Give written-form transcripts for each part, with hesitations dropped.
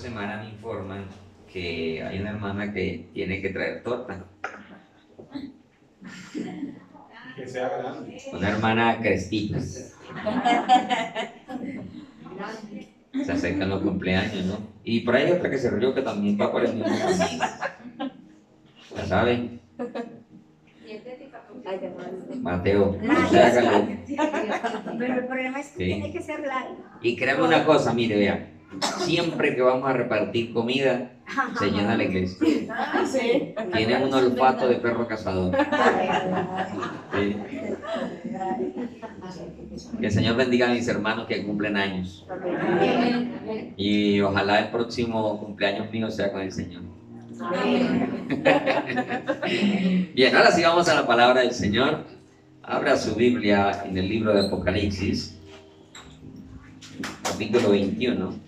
semana me informan que hay una hermana que tiene que traer torta. Que sea grande. Una hermana crespita. Se acercan los cumpleaños, ¿no? Y por ahí hay otra que se rió que también va por el mismo camino. ¿Ya saben? Mateo, no se haga Pero el problema es que Sí. tiene que ser largo. Y créame una cosa, mire, vea. Siempre que vamos a repartir comida, se llena la iglesia. Sí. Tienen un olfato de perro cazador. Sí. Que el Señor bendiga a mis hermanos que cumplen años. Y ojalá el próximo cumpleaños mío sea con el Señor. Bien, ahora sí vamos a la palabra del Señor. Abra su Biblia en el libro de Apocalipsis, capítulo 21.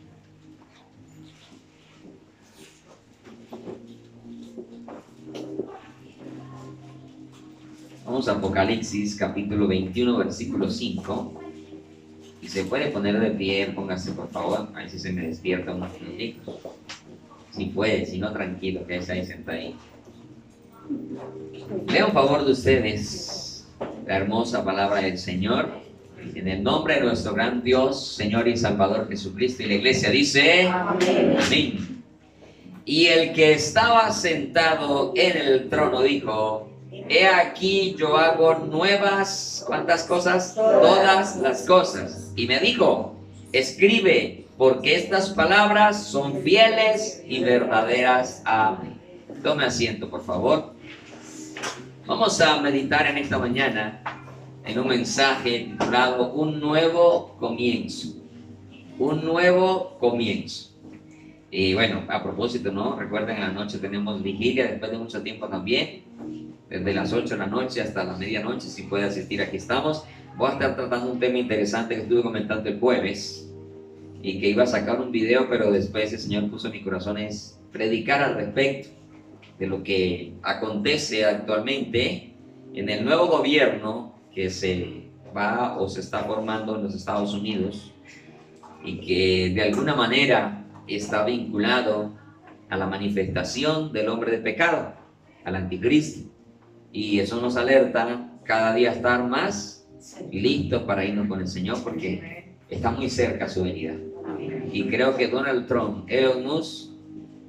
Vamos a Apocalipsis, capítulo 21, versículo 5. Y se puede poner de pie, póngase por favor, a ver si se me despierta unos minutitos. Si puede, si no, tranquilo, que es ahí sentadito. Lea un favor de ustedes la hermosa palabra del Señor, en el nombre de nuestro gran Dios, Señor y Salvador Jesucristo. Y la iglesia dice: amén. Amén. Y el que estaba sentado en el trono dijo: he aquí yo hago nuevas, ¿cuántas cosas? Todas las cosas. Y me dijo: escribe, porque estas palabras son fieles y verdaderas. Amén. Tome asiento, por favor. Vamos a meditar en esta mañana en un mensaje titulado Un nuevo comienzo. Un nuevo comienzo. Y bueno, a propósito, ¿no? Recuerden, anoche tenemos vigilia, después de mucho tiempo también. Desde las 8 de la noche hasta la medianoche, si puede asistir, aquí estamos. Voy a estar tratando un tema interesante que estuve comentando el jueves y que iba a sacar un video, pero después el Señor puso en mi corazón es predicar al respecto de lo que acontece actualmente en el nuevo gobierno que se va o se está formando en los Estados Unidos y que de alguna manera está vinculado a la manifestación del hombre de pecado, al anticristo. Y eso nos alerta cada día a estar más listos para irnos con el Señor, porque está muy cerca su venida. Y creo que Donald Trump, Elon Musk,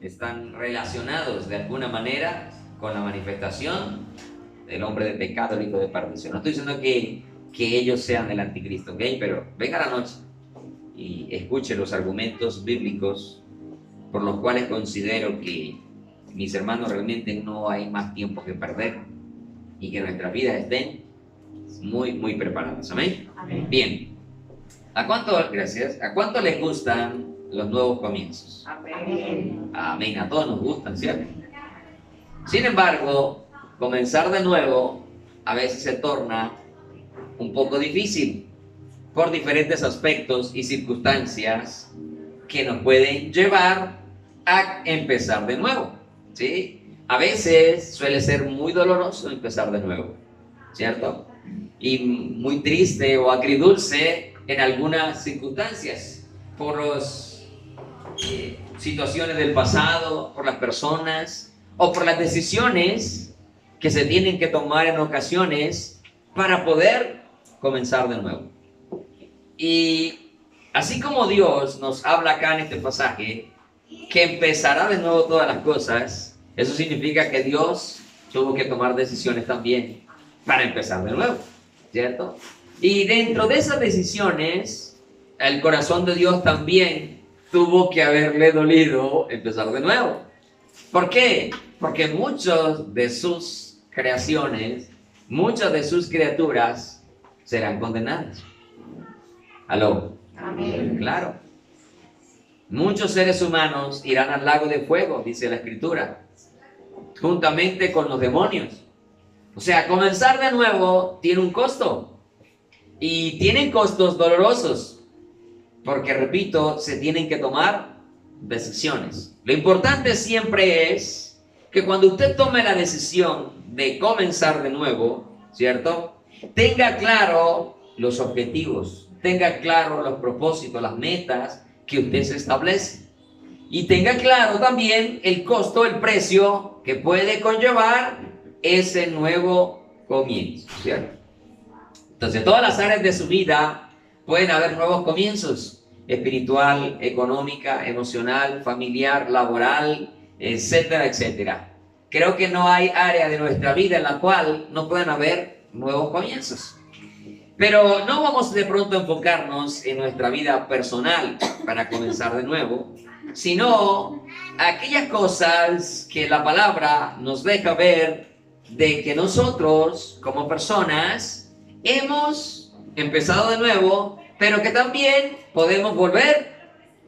están relacionados de alguna manera con la manifestación del hombre de pecado, el hijo de perdición. No estoy diciendo que ellos sean el anticristo, ¿ok? Pero venga la noche y escuche los argumentos bíblicos por los cuales considero que, mis hermanos, realmente no hay más tiempo que perder y que nuestras vidas estén muy, muy preparadas. ¿Amén? Amén. Bien. Gracias. ¿A cuánto les gustan los nuevos comienzos? Amén. Amén. A todos nos gustan, ¿cierto? Sin embargo, comenzar de nuevo a veces se torna un poco difícil por diferentes aspectos y circunstancias que nos pueden llevar a empezar de nuevo, ¿sí? A veces suele ser muy doloroso empezar de nuevo, ¿cierto? Y muy triste o agridulce en algunas circunstancias, por las situaciones del pasado, por las personas o por las decisiones que se tienen que tomar en ocasiones para poder comenzar de nuevo. Y así como Dios nos habla acá en este pasaje que empezará de nuevo todas las cosas, eso significa que Dios tuvo que tomar decisiones también para empezar de nuevo, ¿cierto? Y dentro de esas decisiones, el corazón de Dios también tuvo que haberle dolido empezar de nuevo. ¿Por qué? Porque muchas de sus creaciones, muchas de sus criaturas serán condenadas. ¿Aló? Amén. Claro. Muchos seres humanos irán al lago de fuego, dice la Escritura, juntamente con los demonios. O sea, comenzar de nuevo tiene un costo. Y tienen costos dolorosos. Porque, repito, se tienen que tomar decisiones. Lo importante siempre es que cuando usted tome la decisión de comenzar de nuevo, ¿cierto? Tenga claro los objetivos, tenga claro los propósitos, las metas que usted se establece. y tenga claro también el costo, el precio que puede conllevar ese nuevo comienzo, ¿cierto? Entonces, todas las áreas de su vida pueden haber nuevos comienzos: espiritual, económica, emocional, familiar, laboral, etcétera, etcétera. Creo que no hay área de nuestra vida en la cual no puedan haber nuevos comienzos. Pero no vamos de pronto a enfocarnos en nuestra vida personal para comenzar de nuevo, sino aquellas cosas que la palabra nos deja ver de que nosotros como personas hemos empezado de nuevo, pero que también podemos volver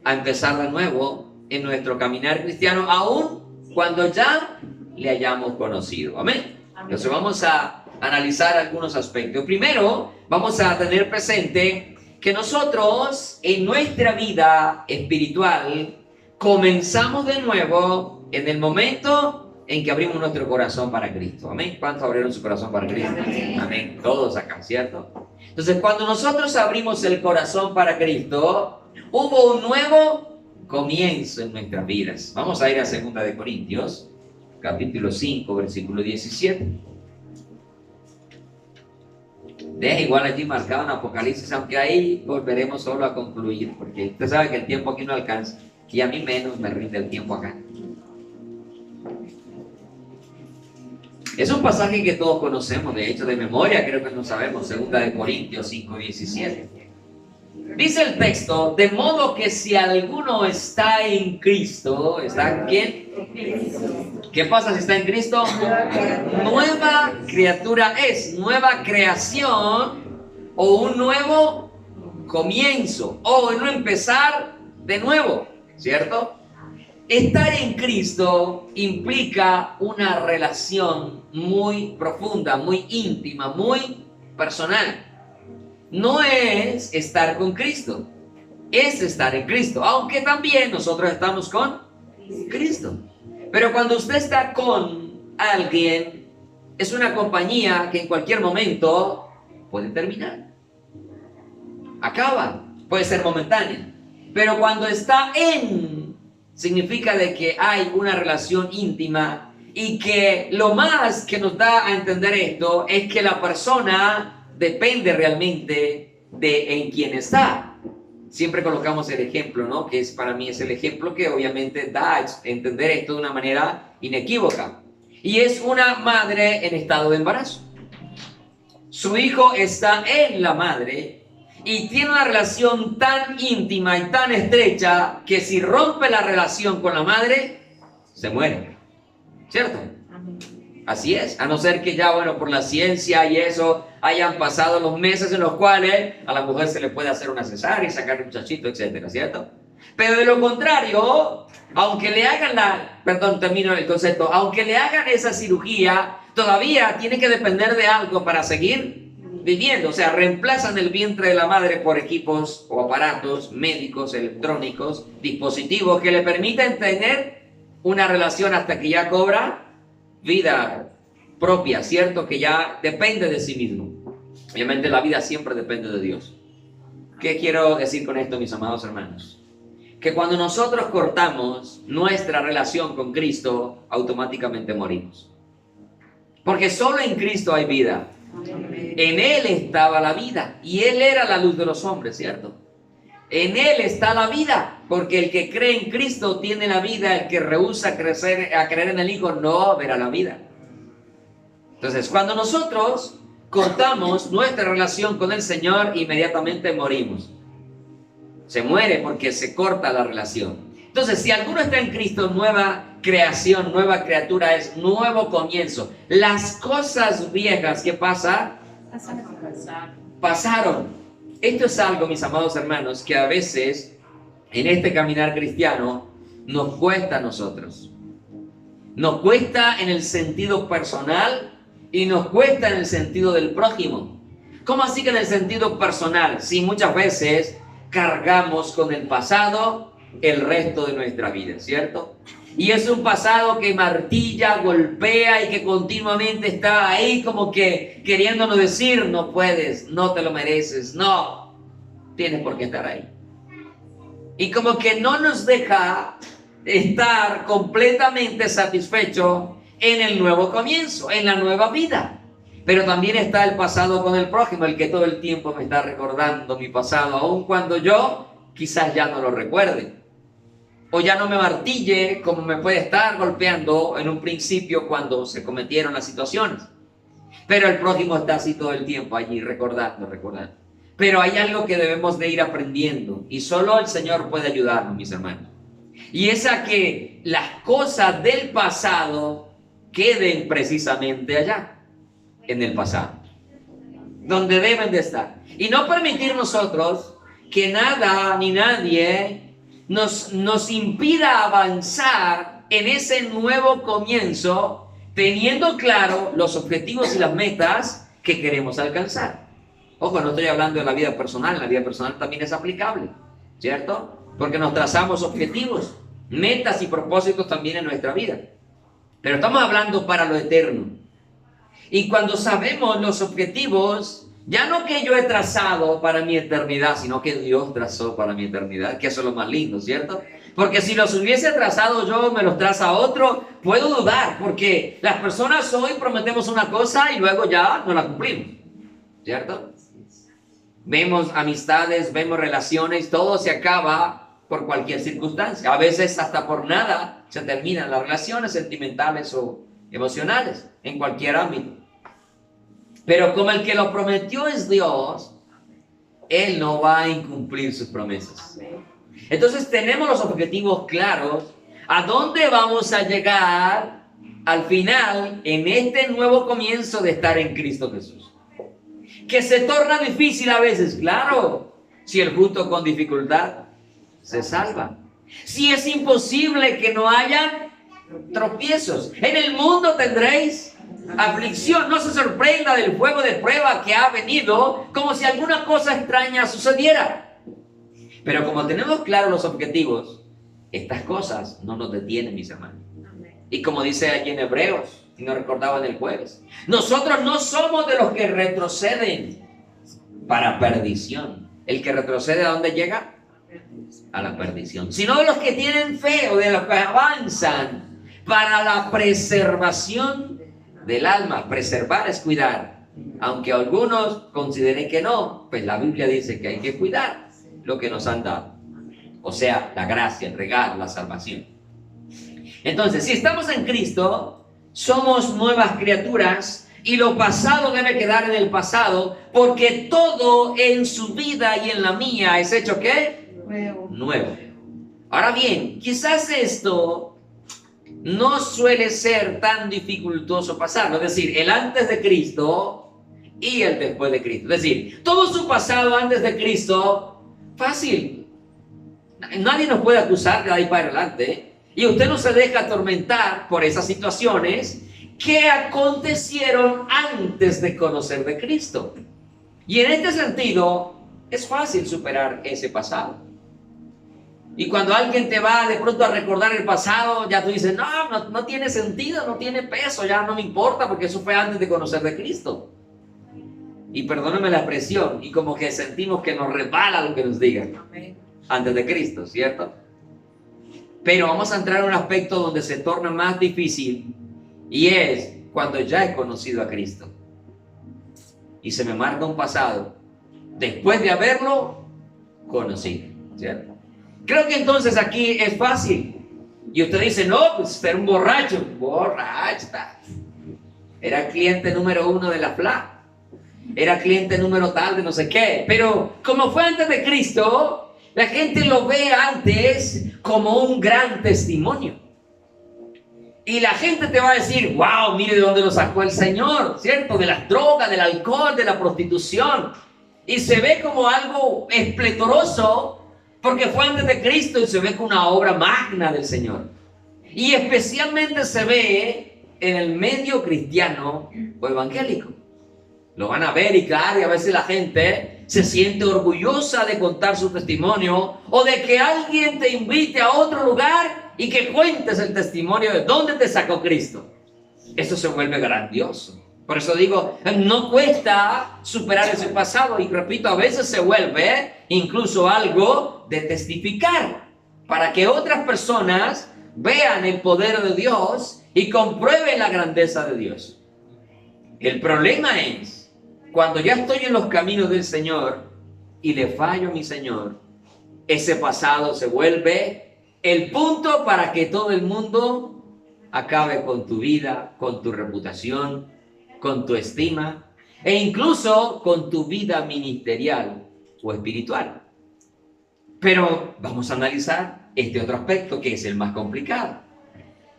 a empezar de nuevo en nuestro caminar cristiano, aun cuando ya le hayamos conocido. Amén. Entonces vamos a analizar algunos aspectos. Primero, vamos a tener presente que nosotros en nuestra vida espiritual comenzamos de nuevo en el momento en que abrimos nuestro corazón para Cristo. Amén. ¿Cuántos abrieron su corazón para Cristo? Amén. Todos acá, ¿cierto? Entonces, cuando nosotros abrimos el corazón para Cristo, hubo un nuevo comienzo en nuestras vidas. Vamos a ir a 2 de Corintios, capítulo 5, versículo 17. Deja igual allí marcado en Apocalipsis, aunque ahí volveremos solo a concluir, porque usted sabe que el tiempo aquí no alcanza, y a mí menos me rinde el tiempo acá. Es un pasaje que todos conocemos, de hecho, de memoria, creo que no sabemos, 2 de Corintios 5, 17. Dice el texto: de modo que si alguno está en Cristo, ¿está quién? ¿Qué pasa si está en Cristo? Nueva criatura es, nueva creación o un nuevo comienzo o un empezar de nuevo, ¿cierto? Estar en Cristo implica una relación muy profunda, muy íntima, muy personal. No es estar con Cristo, es estar en Cristo, aunque también nosotros estamos con Cristo. Pero cuando usted está con alguien, es una compañía que en cualquier momento puede terminar. Acaba, puede ser momentánea. Pero cuando está en, significa de que hay una relación íntima, y que lo más que nos da a entender esto es que la persona depende realmente de en quién está. Siempre colocamos el ejemplo, ¿no? Que es, para mí es el ejemplo que obviamente da a entender esto de una manera inequívoca. Y es una madre en estado de embarazo. Su hijo está en la madre y tiene una relación tan íntima y tan estrecha que si rompe la relación con la madre, se muere. ¿Cierto? Así es, a no ser que ya, bueno, por la ciencia y eso, hayan pasado los meses en los cuales a la mujer se le puede hacer una cesárea y sacar un muchachito, etcétera, ¿cierto? Pero de lo contrario, aunque le hagan termino el concepto, aunque le hagan esa cirugía, todavía tiene que depender de algo para seguir viviendo. O sea, reemplazan el vientre de la madre por equipos o aparatos médicos, electrónicos, dispositivos que le permiten tener una relación hasta que ya cobra vida propia, ¿cierto? Que ya depende de sí mismo. Obviamente la vida siempre depende de Dios. ¿Qué quiero decir con esto, mis amados hermanos? Que cuando nosotros cortamos nuestra relación con Cristo, automáticamente morimos. Porque solo en Cristo hay vida. En Él estaba la vida y Él era la luz de los hombres, ¿cierto? En Él está la vida, porque el que cree en Cristo tiene la vida, el que rehúsa a creer en el Hijo no verá la vida. Entonces, cuando nosotros cortamos nuestra relación con el Señor, inmediatamente morimos. Se muere porque se corta la relación. Entonces, si alguno está en Cristo, nueva creación, nueva criatura, es nuevo comienzo. Las cosas viejas, ¿qué pasa? Pasaron. Esto es algo, mis amados hermanos, que a veces en este caminar cristiano nos cuesta a nosotros. Nos cuesta en el sentido personal y nos cuesta en el sentido del prójimo. ¿Cómo así que en el sentido personal? Sí, muchas veces cargamos con el pasado el resto de nuestra vida, ¿cierto? Y es un pasado que martilla, golpea y que continuamente está ahí como que queriéndonos decir: no puedes, no te lo mereces, no tienes por qué estar ahí. Y como que no nos deja estar completamente satisfecho en el nuevo comienzo, en la nueva vida. Pero también está el pasado con el prójimo, el que todo el tiempo me está recordando mi pasado, aun cuando yo quizás ya no lo recuerde. O ya no me martille como me puede estar golpeando en un principio cuando se cometieron las situaciones. Pero el prójimo está así todo el tiempo allí recordando. Pero hay algo que debemos de ir aprendiendo y solo el Señor puede ayudarnos, mis hermanos. Y es a que las cosas del pasado queden precisamente allá, en el pasado, donde deben de estar. Y no permitir nosotros que nada ni nadie nos impida avanzar en ese nuevo comienzo, teniendo claro los objetivos y las metas que queremos alcanzar. Ojo, no estoy hablando de la vida personal, la vida personal también es aplicable, ¿cierto? Porque nos trazamos objetivos, metas y propósitos también en nuestra vida. Pero estamos hablando para lo eterno. Y cuando sabemos los objetivos, ya no que yo he trazado para mi eternidad, sino que Dios trazó para mi eternidad, que eso es lo más lindo, ¿cierto? Porque si los hubiese trazado yo, me los traza otro, puedo dudar, porque las personas hoy prometemos una cosa y luego ya no la cumplimos, ¿cierto? Vemos amistades, vemos relaciones, todo se acaba por cualquier circunstancia. A veces hasta por nada se terminan las relaciones sentimentales o emocionales, en cualquier ámbito. Pero como el que lo prometió es Dios, Él no va a incumplir sus promesas. Entonces tenemos los objetivos claros, a dónde vamos a llegar al final en este nuevo comienzo de estar en Cristo Jesús. Que se torna difícil a veces, claro, si el justo con dificultad se salva. Si es imposible que no haya tropiezos. En el mundo tendréis aflicción. No se sorprenda del fuego de prueba que ha venido como si alguna cosa extraña sucediera. Pero como tenemos claros los objetivos, estas cosas no nos detienen, mis hermanos. Y como dice allí en Hebreos, si no recordaban el jueves, nosotros no somos de los que retroceden para perdición. El que retrocede, ¿a dónde llega? A la perdición. Sino de los que tienen fe, o de los que avanzan para la preservación del alma. Preservar es cuidar. Aunque algunos consideren que no, pues la Biblia dice que hay que cuidar lo que nos han dado. O sea, la gracia, el regalo, la salvación. Entonces, si estamos en Cristo, somos nuevas criaturas y lo pasado debe quedar en el pasado, porque todo en su vida y en la mía es hecho ¿qué? Nuevo. Ahora bien, quizás esto no suele ser tan dificultoso pasarlo, es decir, el antes de Cristo y el después de Cristo. Es decir, todo su pasado antes de Cristo, fácil. Nadie nos puede acusar de ahí para adelante. Y usted no se deja atormentar por esas situaciones que acontecieron antes de conocer de Cristo. Y en este sentido, es fácil superar ese pasado. Y cuando alguien te va de pronto a recordar el pasado, ya tú dices, no tiene sentido, no tiene peso, ya no me importa porque eso fue antes de conocer de Cristo. Y perdóname la expresión, y como que sentimos que nos resbala lo que nos digan antes de Cristo, ¿cierto? Pero vamos a entrar en un aspecto donde se torna más difícil, y es cuando ya he conocido a Cristo y se me marca un pasado después de haberlo conocido, ¿cierto? Creo que entonces aquí es fácil. Y usted dice, no, pues era un borracho. Era cliente número 1 de la FLA. Era cliente número tal de no sé qué. Pero como fue antes de Cristo, la gente lo ve antes como un gran testimonio. Y la gente te va a decir, wow, mire de dónde lo sacó el Señor, ¿cierto? De las drogas, del alcohol, de la prostitución. Y se ve como algo esplendoroso porque fue antes de Cristo y se ve como una obra magna del Señor. Y especialmente se ve en el medio cristiano o evangélico. Lo van a ver y claro, y a veces la gente se siente orgullosa de contar su testimonio o de que alguien te invite a otro lugar y que cuentes el testimonio de dónde te sacó Cristo. Eso se vuelve grandioso. Por eso digo, no cuesta superar ese pasado y repito, a veces se vuelve incluso algo de testificar para que otras personas vean el poder de Dios y comprueben la grandeza de Dios. El problema es cuando ya estoy en los caminos del Señor y le fallo a mi Señor, ese pasado se vuelve el punto para que todo el mundo acabe con tu vida, con tu reputación, con tu estima e incluso con tu vida ministerial o espiritual. Pero vamos a analizar este otro aspecto que es el más complicado.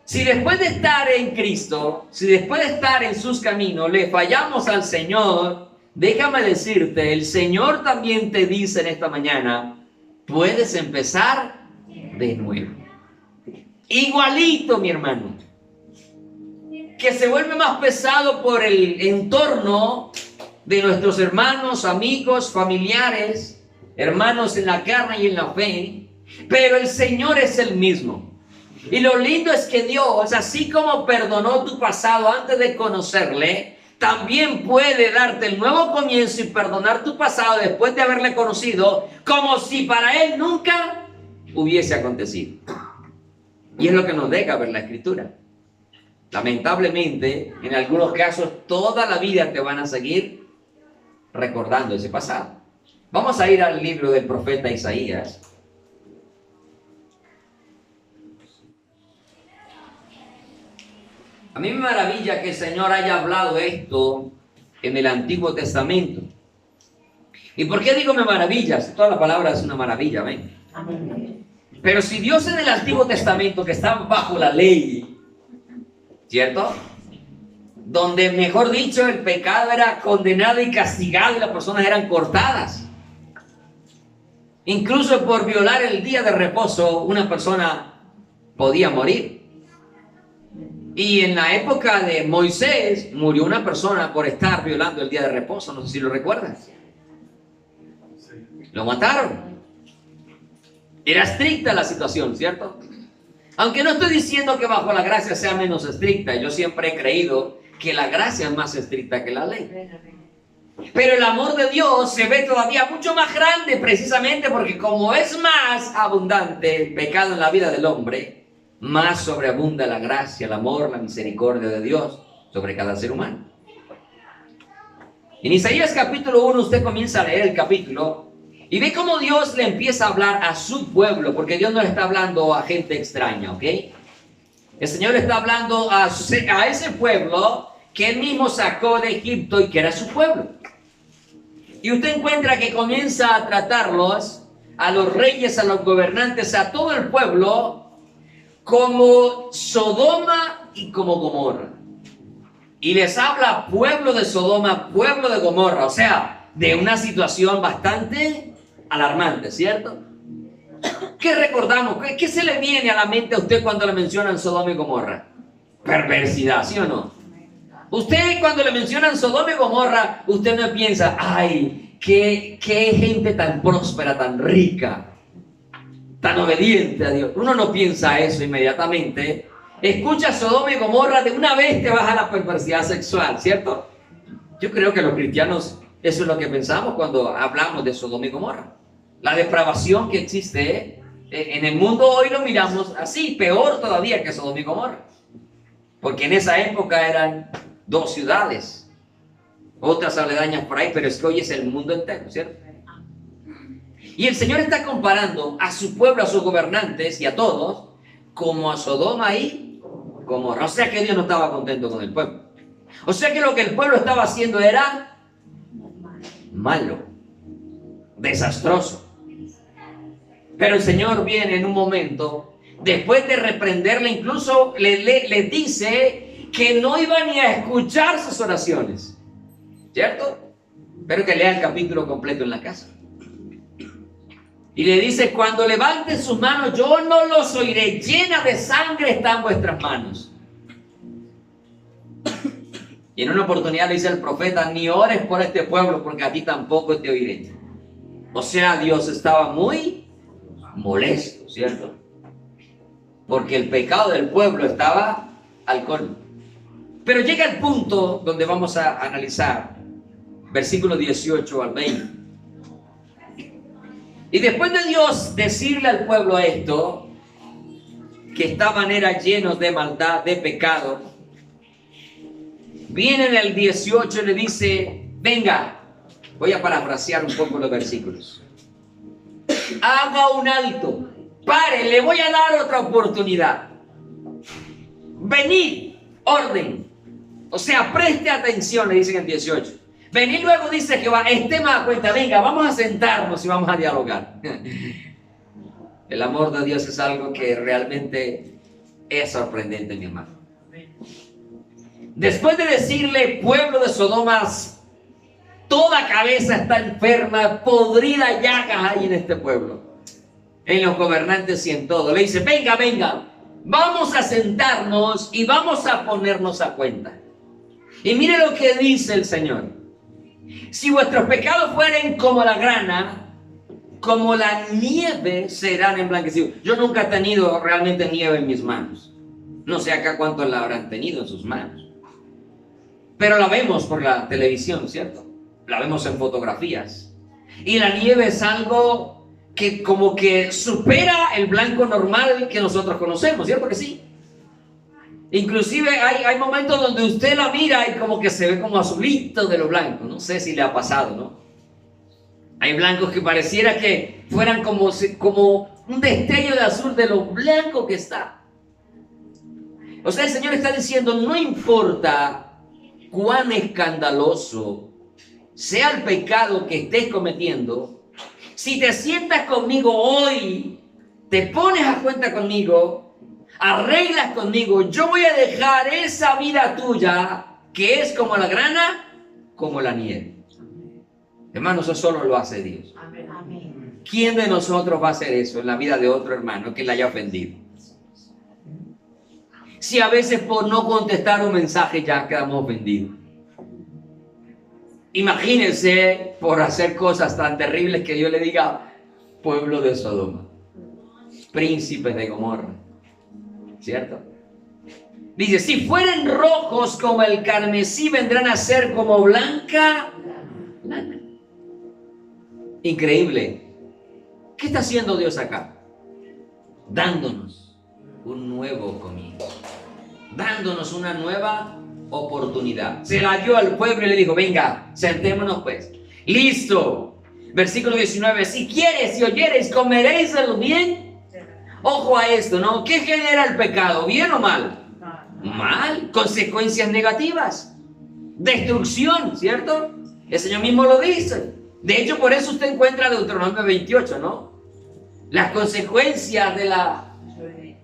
Si después de estar en Cristo, si después de estar en sus caminos le fallamos al Señor, déjame decirte, el Señor también te dice en esta mañana, puedes empezar de nuevo. Igualito, mi hermano, que se vuelve más pesado por el entorno de nuestros hermanos, amigos, familiares, hermanos en la carne y en la fe, pero el Señor es el mismo. Y lo lindo es que Dios, así como perdonó tu pasado antes de conocerle, también puede darte el nuevo comienzo y perdonar tu pasado después de haberle conocido, como si para Él nunca hubiese acontecido. Y es lo que nos deja ver la Escritura. Lamentablemente, en algunos casos, toda la vida te van a seguir recordando ese pasado. Vamos a ir al libro del profeta Isaías. A mí me maravilla que el Señor haya hablado esto en el Antiguo Testamento. ¿Y por qué digo me maravillas? Toda la palabra es una maravilla, ¿ven? Pero si Dios en el Antiguo Testamento, que estaba bajo la ley, ¿cierto? Donde, mejor dicho, el pecado era condenado y castigado y las personas eran cortadas. Incluso por violar el día de reposo, una persona podía morir. Y en la época de Moisés, murió una persona por estar violando el día de reposo. No sé si lo recuerdas. Lo mataron. Era estricta la situación, ¿cierto? Aunque no estoy diciendo que bajo la gracia sea menos estricta. Yo siempre he creído que la gracia es más estricta que la ley. Pero el amor de Dios se ve todavía mucho más grande, precisamente porque como es más abundante el pecado en la vida del hombre, más sobreabunda la gracia, el amor, la misericordia de Dios sobre cada ser humano. En Isaías capítulo 1 usted comienza a leer el capítulo y ve cómo Dios le empieza a hablar a su pueblo, porque Dios no le está hablando a gente extraña, ¿ok? El Señor le está hablando a ese pueblo que Él mismo sacó de Egipto y que era su pueblo. Y usted encuentra que comienza a tratarlos, a los reyes, a los gobernantes, a todo el pueblo, como Sodoma y como Gomorra. Y les habla pueblo de Sodoma, pueblo de Gomorra, o sea, de una situación bastante alarmante, ¿cierto? ¿Qué recordamos? ¿Qué se le viene a la mente a usted cuando le mencionan Sodoma y Gomorra? Perversidad, ¿sí o no? Usted cuando le mencionan Sodoma y Gomorra, usted no piensa, ay, qué gente tan próspera, tan rica, tan obediente a Dios. Uno no piensa eso inmediatamente. Escucha Sodoma y Gomorra, de una vez te vas a la perversidad sexual, ¿cierto? Yo creo que los cristianos, eso es lo que pensamos cuando hablamos de Sodoma y Gomorra. La depravación que existe en el mundo hoy lo miramos así, peor todavía que Sodoma y Gomorra. Porque en esa época eran dos ciudades, otras aledañas por ahí, pero es que hoy es el mundo entero, ¿cierto? Y el Señor está comparando a su pueblo, a sus gobernantes y a todos, como a Sodoma y Gomorra. O sea que Dios no estaba contento con el pueblo. O sea que lo que el pueblo estaba haciendo era malo, desastroso. Pero el Señor viene en un momento, después de reprenderle, incluso le dice que no iba ni a escuchar sus oraciones, ¿cierto? Pero que lea el capítulo completo en la casa. Y le dice, cuando levanten sus manos, yo no los oiré, llenas de sangre están vuestras manos. Y en una oportunidad le dice al profeta, ni ores por este pueblo, porque a ti tampoco te oiré. O sea, Dios estaba muy molesto, ¿cierto? Porque el pecado del pueblo estaba al colmo. Pero llega el punto donde vamos a analizar, versículos 18 al 20. Y después de Dios decirle al pueblo esto, que estaban eran llenos de maldad, de pecado, viene en el 18 y le dice, venga, voy a parafrasear un poco los versículos. Haga un alto, pare, le voy a dar otra oportunidad. Venid, orden. O sea, preste atención, le dicen en el 18. Venid luego, dice Jehová, estemos a cuenta, venga, vamos a sentarnos y vamos a dialogar. El amor de Dios es algo que realmente es sorprendente, mi hermano. Después de decirle, pueblo de Sodoma, toda cabeza está enferma, podrida llagas hay en este pueblo, en los gobernantes y en todo. Le dice, venga, venga, vamos a sentarnos y vamos a ponernos a cuenta. Y mire lo que dice el Señor. Si vuestros pecados fueren como la grana, como la nieve serán emblanquecidos. Yo nunca he tenido realmente nieve en mis manos. No sé acá cuántos la habrán tenido en sus manos. Pero la vemos por la televisión, ¿cierto? La vemos en fotografías. Y la nieve es algo que como que supera el blanco normal que nosotros conocemos, ¿cierto que sí? Inclusive hay momentos donde usted la mira y como que se ve como azulito de lo blanco. No sé si le ha pasado, ¿no? Hay blancos que pareciera que fueran como un destello de azul de lo blanco que está. O sea, el Señor está diciendo, no importa cuán escandaloso sea el pecado que estés cometiendo, si te sientas conmigo hoy, te pones a cuenta conmigo, arreglas conmigo, yo voy a dejar esa vida tuya, que es como la grana, como la nieve. Hermanos, eso solo lo hace Dios. Amén. ¿Quién de nosotros va a hacer eso en la vida de otro hermano que le haya ofendido? Si a veces por no contestar un mensaje ya quedamos ofendidos. Imagínense por hacer cosas tan terribles que Dios le diga, pueblo de Sodoma, príncipes de Gomorra, ¿cierto? Dice, si fueren rojos como el carmesí, vendrán a ser como blanca lana. Increíble. ¿Qué está haciendo Dios acá? Dándonos un nuevo comienzo, dándonos una nueva oportunidad. Se la dio al pueblo y le dijo, venga, sentémonos pues. Listo. Versículo 19, si quieres y oyeres, comeréis de lo bien. Ojo a esto, ¿no? ¿Qué genera el pecado? ¿Bien o mal? Mal. Consecuencias negativas. Destrucción, ¿cierto? El Señor mismo lo dice. De hecho, por eso usted encuentra Deuteronomio 28, ¿no? Las consecuencias de la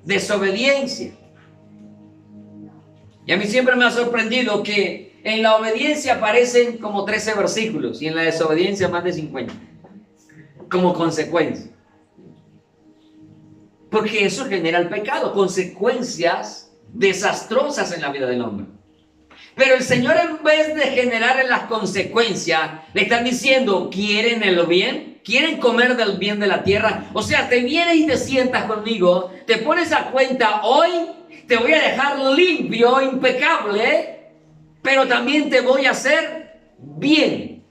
desobediencia. Y a mí siempre me ha sorprendido que en la obediencia aparecen como 13 versículos y en la desobediencia más de 50. Como consecuencia. Porque eso genera el pecado, consecuencias desastrosas en la vida del hombre. Pero el Señor, en vez de generar las consecuencias, le están diciendo, ¿quieren el bien? ¿Quieren comer del bien de la tierra? O sea, te vienes y te sientas conmigo, te pones a cuenta, hoy te voy a dejar limpio, impecable, pero también te voy a hacer bien.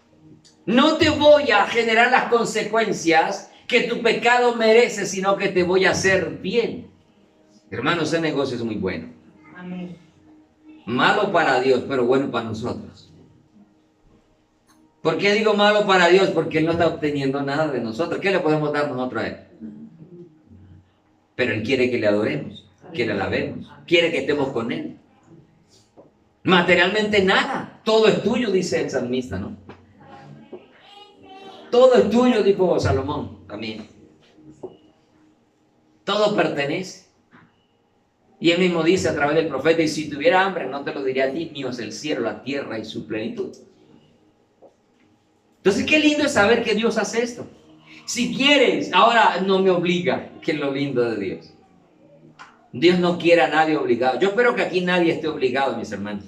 No te voy a generar las consecuencias que tu pecado merece, sino que te voy a hacer bien. Hermanos, ese negocio es muy bueno. Amén. Malo para Dios, pero bueno para nosotros. ¿Por qué digo malo para Dios? Porque Él no está obteniendo nada de nosotros. ¿Qué le podemos dar nosotros a Él? Pero Él quiere que le adoremos, que le alabemos, quiere que estemos con Él. Materialmente nada, todo es tuyo, dice el salmista, ¿no? Todo es tuyo, dijo Salomón también. Todo pertenece. Y él mismo dice a través del profeta, y si tuviera hambre, no te lo diría a ti, mío es el cielo, la tierra y su plenitud. Entonces, qué lindo es saber que Dios hace esto. Si quieres, ahora no me obliga, que es lo lindo de Dios. Dios no quiere a nadie obligado. Yo espero que aquí nadie esté obligado, mis hermanos.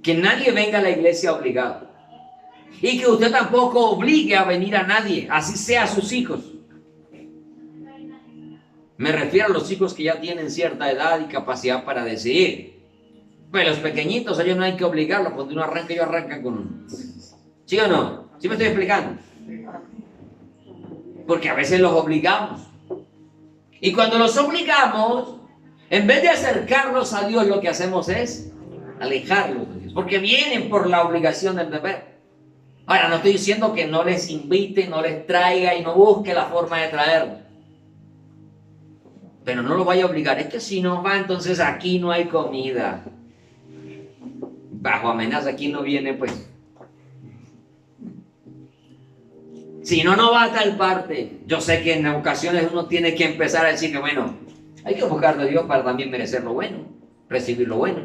Que nadie venga a la iglesia obligado. Y que usted tampoco obligue a venir a nadie, así sea a sus hijos. Me refiero a los chicos que ya tienen cierta edad y capacidad para decidir. Pero los pequeñitos, a ellos no hay que obligarlos. Cuando uno arranca, ellos arrancan con uno. ¿Sí o no? ¿Sí me estoy explicando? Porque a veces los obligamos. Y cuando los obligamos, En vez de acercarlos a Dios, lo que hacemos es alejarlos de Dios, porque vienen por la obligación del deber. Ahora, no estoy diciendo que no les invite, no les traiga y no busque la forma de traerlos, pero no lo vaya a obligar. Es que si no va, entonces aquí no hay comida. Bajo amenaza, aquí no viene, pues. Si no, no va a tal parte. Yo sé que en ocasiones uno tiene que empezar a decir que, bueno, hay que buscar de Dios para también merecer lo bueno, recibir lo bueno.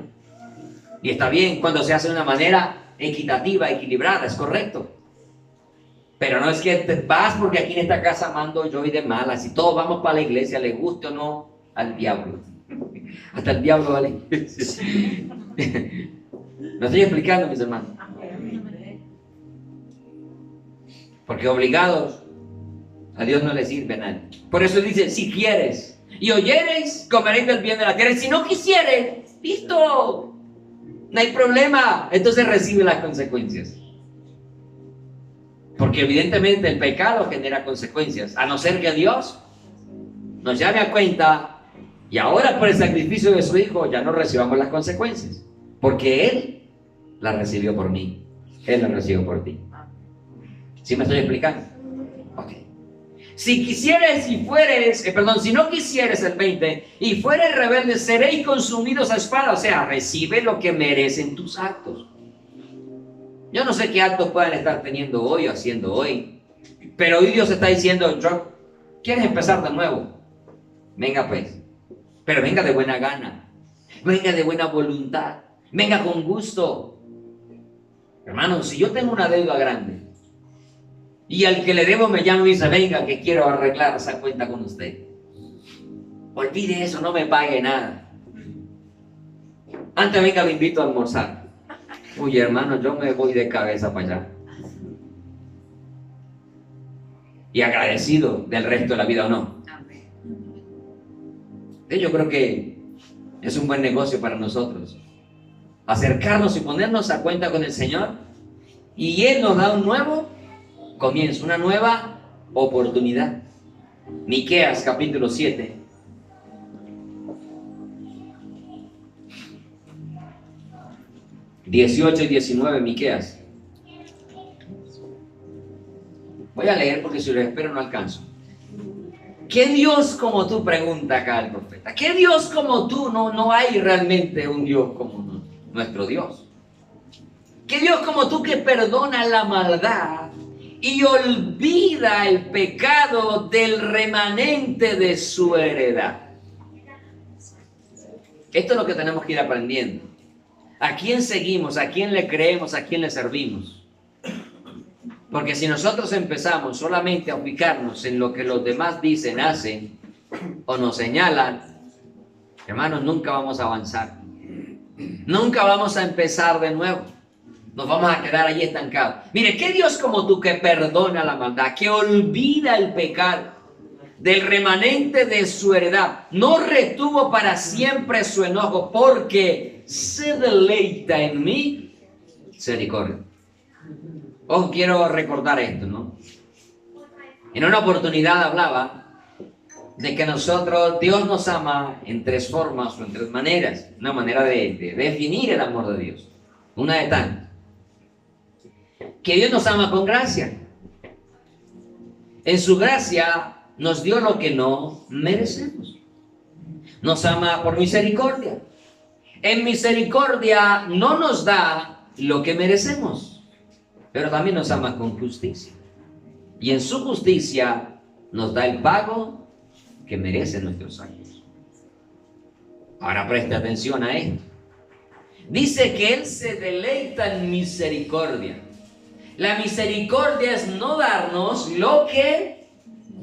Y está bien cuando se hace de una manera equitativa, equilibrada, es correcto. Pero no es que te vas porque aquí en esta casa mando yo y de malas y todos vamos para la iglesia, le guste o no al diablo. Hasta el diablo va a la iglesia. ¿Me estoy explicando, mis hermanos? Porque obligados a Dios no le sirve nada. Por eso dice, si quieres y oyeres, comeréis del bien de la tierra. Y si no quisieres, listo, no hay problema. Entonces recibe las consecuencias. Porque evidentemente el pecado genera consecuencias, a no ser que Dios nos llame a cuenta y ahora por el sacrificio de su Hijo ya no recibamos las consecuencias. Porque Él las recibió por mí, Él las recibió por ti. ¿Sí me estoy explicando? Ok. Si quisieres y fueres, si no quisieres, el 20, y fueres rebelde, seréis consumidos a espada. O sea, recibe lo que merecen tus actos. Yo no sé qué actos puedan estar teniendo hoy o haciendo hoy, pero hoy Dios está diciendo, ¿quieres empezar de nuevo? Venga pues, pero venga de buena gana, venga de buena voluntad, venga con gusto. Hermano, si yo tengo una deuda grande y al que le debo me llama y dice, venga que quiero arreglar esa cuenta con usted, olvide eso, no me pague nada. Antes venga, le invito a almorzar. Uy, hermano, yo me voy de cabeza para allá. Y agradecido del resto de la vida, ¿o no? Yo creo que es un buen negocio para nosotros. Acercarnos y ponernos a cuenta con el Señor. Y Él nos da un nuevo comienzo, una nueva oportunidad. Miqueas capítulo 7. (18 y 19) Miqueas. Voy a leer porque si lo espero no alcanzo. ¿Qué Dios como tú? Pregunta acá el profeta. ¿Qué Dios como tú? No hay realmente un Dios como nuestro Dios. ¿Qué Dios como tú que perdona la maldad y olvida el pecado del remanente de su heredad? Esto es lo que tenemos que ir aprendiendo. ¿A quién seguimos? ¿A quién le creemos? ¿A quién le servimos? Porque si nosotros empezamos solamente a ubicarnos en lo que los demás dicen, hacen o nos señalan, hermanos, nunca vamos a avanzar. Nunca vamos a empezar de nuevo. Nos vamos a quedar allí estancados. Mire, ¿qué Dios como tú que perdona la maldad, que olvida el pecado del remanente de su heredad, no retuvo para siempre su enojo, porque se deleita en mi misericordia? Os quiero recordar esto, ¿no? En una oportunidad hablaba de que Dios nos ama en tres formas o en tres maneras. Una manera de definir el amor de Dios. Una de tantas. Que Dios nos ama con gracia. En su gracia nos dio lo que no merecemos. Nos ama por misericordia. En misericordia no nos da lo que merecemos, pero también nos ama con justicia. Y en su justicia nos da el pago que merecen nuestros actos. Ahora preste atención a esto. Dice que Él se deleita en misericordia. La misericordia es no darnos lo que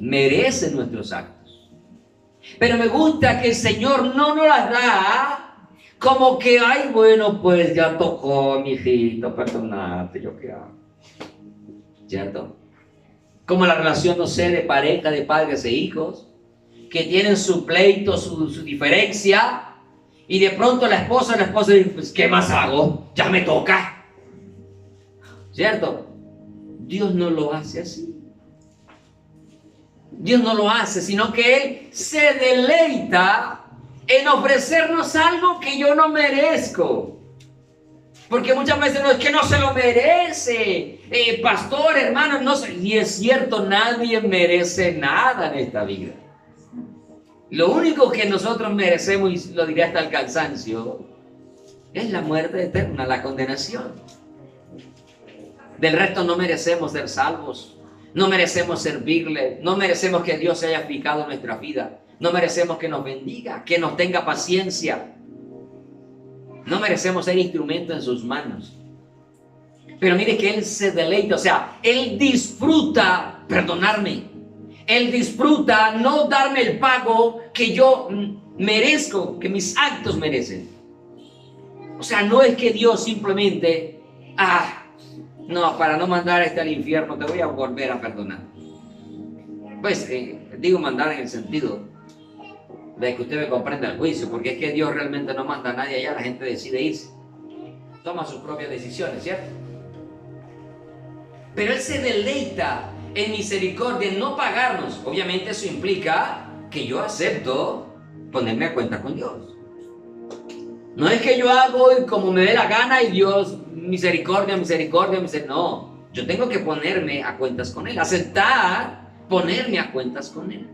merecen nuestros actos. Pero me gusta que el Señor no nos las da como que, ay, bueno, pues ya tocó, mi hijito, perdonate, ¿yo qué hago? ¿Cierto? Como la relación, no sé, de pareja, de padres e hijos, que tienen su pleito, su diferencia, y de pronto la esposa dice, pues, ¿qué más hago? Ya me toca. ¿Cierto? Dios no lo hace así. Dios no lo hace, sino que Él se deleita en ofrecernos algo que yo no merezco. Porque muchas veces no es que no se lo merece, pastor, hermano, no sé. Y es cierto, nadie merece nada en esta vida. Lo único que nosotros merecemos, y lo diré hasta el cansancio, es la muerte eterna, la condenación. Del resto no merecemos ser salvos, no merecemos servirle, no merecemos que Dios se haya fijado en nuestra vida, no merecemos que nos bendiga, que nos tenga paciencia. No merecemos ser instrumento en sus manos. Pero mire que Él se deleita, o sea, Él disfruta perdonarme. Él disfruta no darme el pago que yo merezco, que mis actos merecen. O sea, no es que Dios simplemente, no, para no mandar a este al infierno, te voy a volver a perdonar. Pues, digo mandar en el sentido de que usted me comprenda el juicio, porque es que Dios realmente no manda a nadie allá, la gente decide irse. Toma sus propias decisiones, ¿cierto? Pero Él se deleita en misericordia, en no pagarnos. Obviamente eso implica que yo acepto ponerme a cuenta con Dios. No es que yo hago como me dé la gana y Dios, misericordia, misericordia, misericordia. No, yo tengo que ponerme a cuentas con Él, aceptar ponerme a cuentas con Él.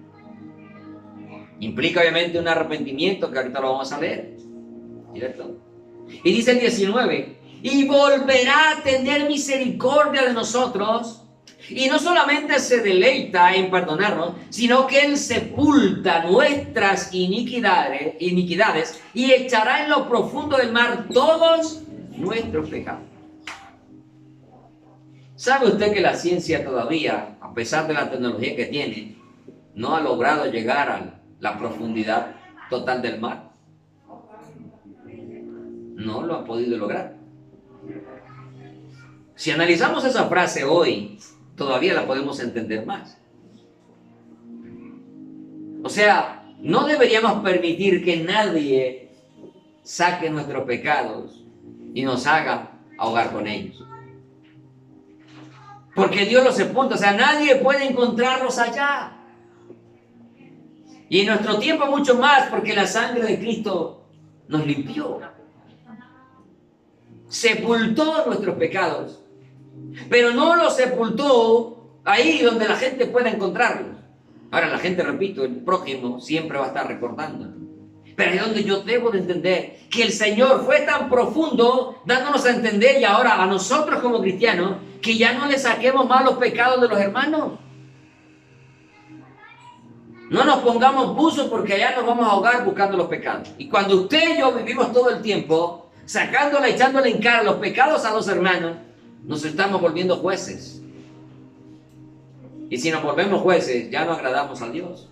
Implica obviamente un arrepentimiento que ahorita lo vamos a leer, ¿cierto? Y dice el 19, y volverá a tener misericordia de nosotros, y no solamente se deleita en perdonarnos, sino que Él sepulta nuestras iniquidades y echará en lo profundo del mar todos nuestros pecados. ¿Sabe usted que la ciencia todavía, a pesar de la tecnología que tiene, no ha logrado llegar a la profundidad total del mar? No lo ha podido lograr. Si analizamos esa frase hoy, todavía la podemos entender más. O sea, no deberíamos permitir que nadie saque nuestros pecados y nos haga ahogar con ellos. Porque Dios los sepulta, o sea, nadie puede encontrarlos allá. Y en nuestro tiempo mucho más, porque la sangre de Cristo nos limpió. Sepultó nuestros pecados. Pero no los sepultó ahí donde la gente pueda encontrarlos. Ahora la gente, repito, el prójimo siempre va a estar recordando. Pero es donde yo debo de entender que el Señor fue tan profundo, dándonos a entender y ahora a nosotros como cristianos, que ya no le saquemos más los pecados de los hermanos. No nos pongamos buzos porque allá nos vamos a ahogar buscando los pecados. Y cuando usted y yo vivimos todo el tiempo sacándole, echándole en cara los pecados a los hermanos, nos estamos volviendo jueces. Y si nos volvemos jueces, ya no agradamos a Dios.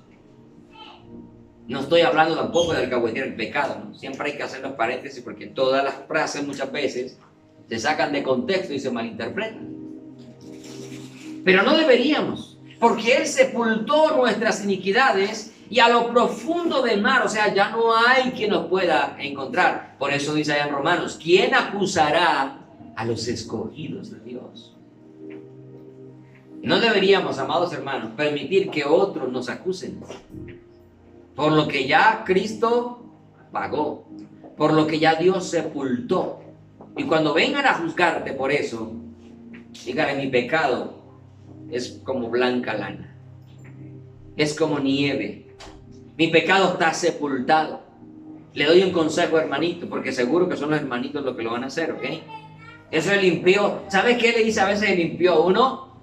No estoy hablando tampoco de alcahuetear el pecado, ¿no? Siempre hay que hacer los paréntesis porque todas las frases muchas veces se sacan de contexto y se malinterpretan. Pero no deberíamos, porque Él sepultó nuestras iniquidades y a lo profundo del mar, o sea, ya no hay quien nos pueda encontrar. Por eso dice allá en Romanos, ¿quién acusará a los escogidos de Dios? No deberíamos, amados hermanos, permitir que otros nos acusen por lo que ya Cristo pagó, por lo que ya Dios sepultó. Y cuando vengan a juzgarte por eso, díganle, mi pecado es como blanca lana, es como nieve, mi pecado está sepultado. Le doy un consejo, hermanito, porque seguro que son los hermanitos los que lo van a hacer, ¿ok? Eso es el impío. ¿Sabes qué le dice a veces el impío a uno?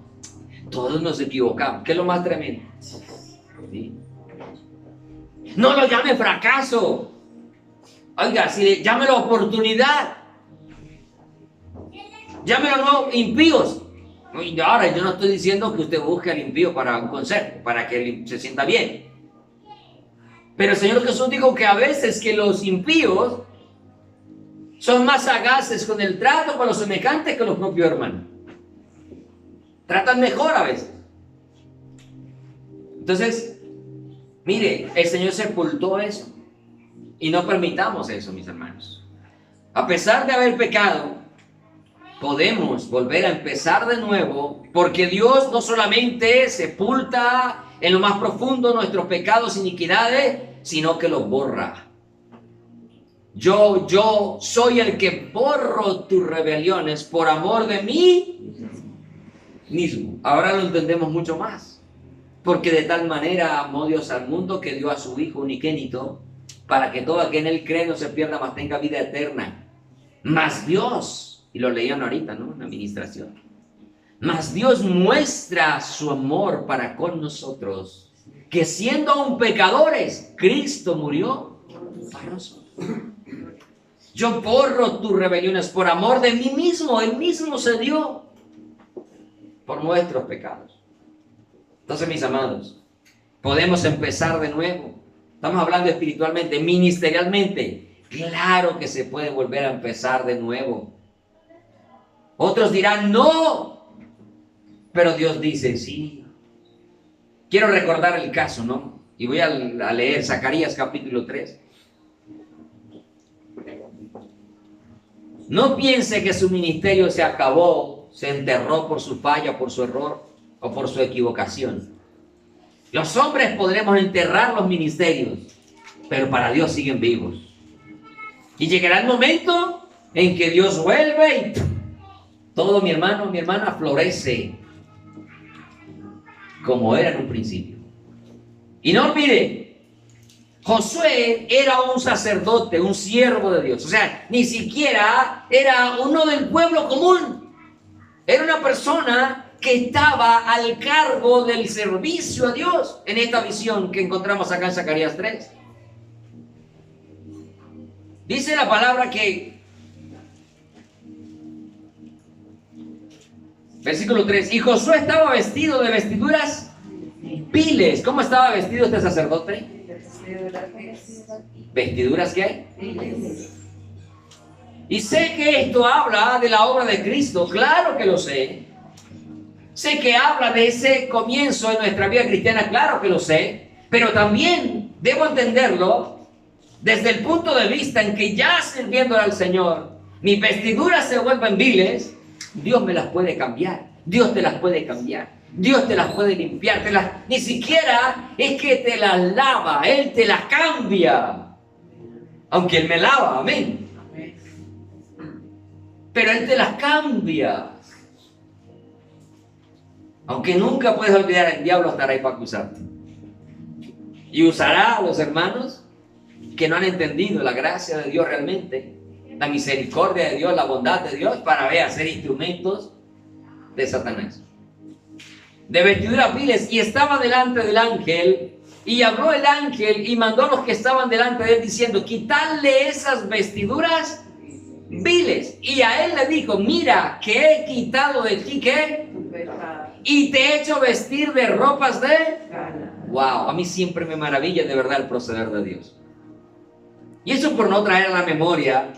Todos nos equivocamos. ¿Qué es lo más tremendo? ¿Sí? No lo llame fracaso. Oiga, si llámelo oportunidad. Llámelo no impíos. Ahora, yo no estoy diciendo que usted busque al impío para un consejo, para que él se sienta bien. Pero el Señor Jesús dijo que a veces que los impíos son más sagaces con el trato con los semejantes que los propios hermanos. Tratan mejor a veces. Entonces, mire, el Señor sepultó eso. Y no permitamos eso, mis hermanos. A pesar de haber pecado, podemos volver a empezar de nuevo, porque Dios no solamente sepulta en lo más profundo nuestros pecados e iniquidades, sino que los borra. Yo soy el que borro tus rebeliones por amor de mí mismo. Ahora lo entendemos mucho más. Porque de tal manera amó Dios al mundo que dio a su Hijo unigénito para que todo aquel en él cree no se pierda, mas tenga vida eterna. Mas Dios, y lo leían ahorita, ¿no? En la administración. Mas Dios muestra su amor para con nosotros, que siendo aún pecadores, Cristo murió para nosotros. Yo borro tus rebeliones por amor de mí mismo. Él mismo se dio por nuestros pecados. Entonces, mis amados, podemos empezar de nuevo. Estamos hablando espiritualmente, ministerialmente. Claro que se puede volver a empezar de nuevo. Otros dirán, no. Pero Dios dice, sí. Quiero recordar el caso, ¿no? Y voy a leer Zacarías capítulo 3. No piense que su ministerio se acabó, se enterró por su falla, por su error o por su equivocación. Los hombres podremos enterrar los ministerios, pero para Dios siguen vivos. Y llegará el momento en que Dios vuelve y todo, mi hermano, mi hermana, florece como era en un principio. Y no olvide, Josué era un sacerdote, un siervo de Dios. O sea, ni siquiera era uno del pueblo común. Era una persona que estaba al cargo del servicio a Dios en esta visión que encontramos acá en Zacarías 3. Dice la palabra que, versículo 3, y Josué estaba vestido de vestiduras viles. ¿Cómo estaba vestido este sacerdote? ¿Vestiduras qué? Y sé que esto habla de la obra de Cristo, claro que lo sé. Sé que habla de ese comienzo de nuestra vida cristiana, claro que lo sé. Pero también debo entenderlo desde el punto de vista en que ya sirviéndole al Señor, mis vestiduras se vuelven viles. Dios me las puede cambiar, Dios te las puede cambiar. Dios te las puede limpiar, ni siquiera es que te las lava, Él te las cambia. Aunque Él me lava, amén. Pero Él te las cambia. Aunque nunca puedes olvidar, el diablo estará ahí para acusarte. Y usará a los hermanos que no han entendido la gracia de Dios realmente, la misericordia de Dios, la bondad de Dios, para ser instrumentos de Satanás. De vestiduras viles, y estaba delante del ángel, y habló el ángel y mandó a los que estaban delante de él diciendo, quitadle esas vestiduras viles. Y a él le dijo, mira, que he quitado de ti, ¿qué? Y te he hecho vestir de ropas de... Wow, a mí siempre me maravilla de verdad el proceder de Dios. Y eso por no traer a la memoria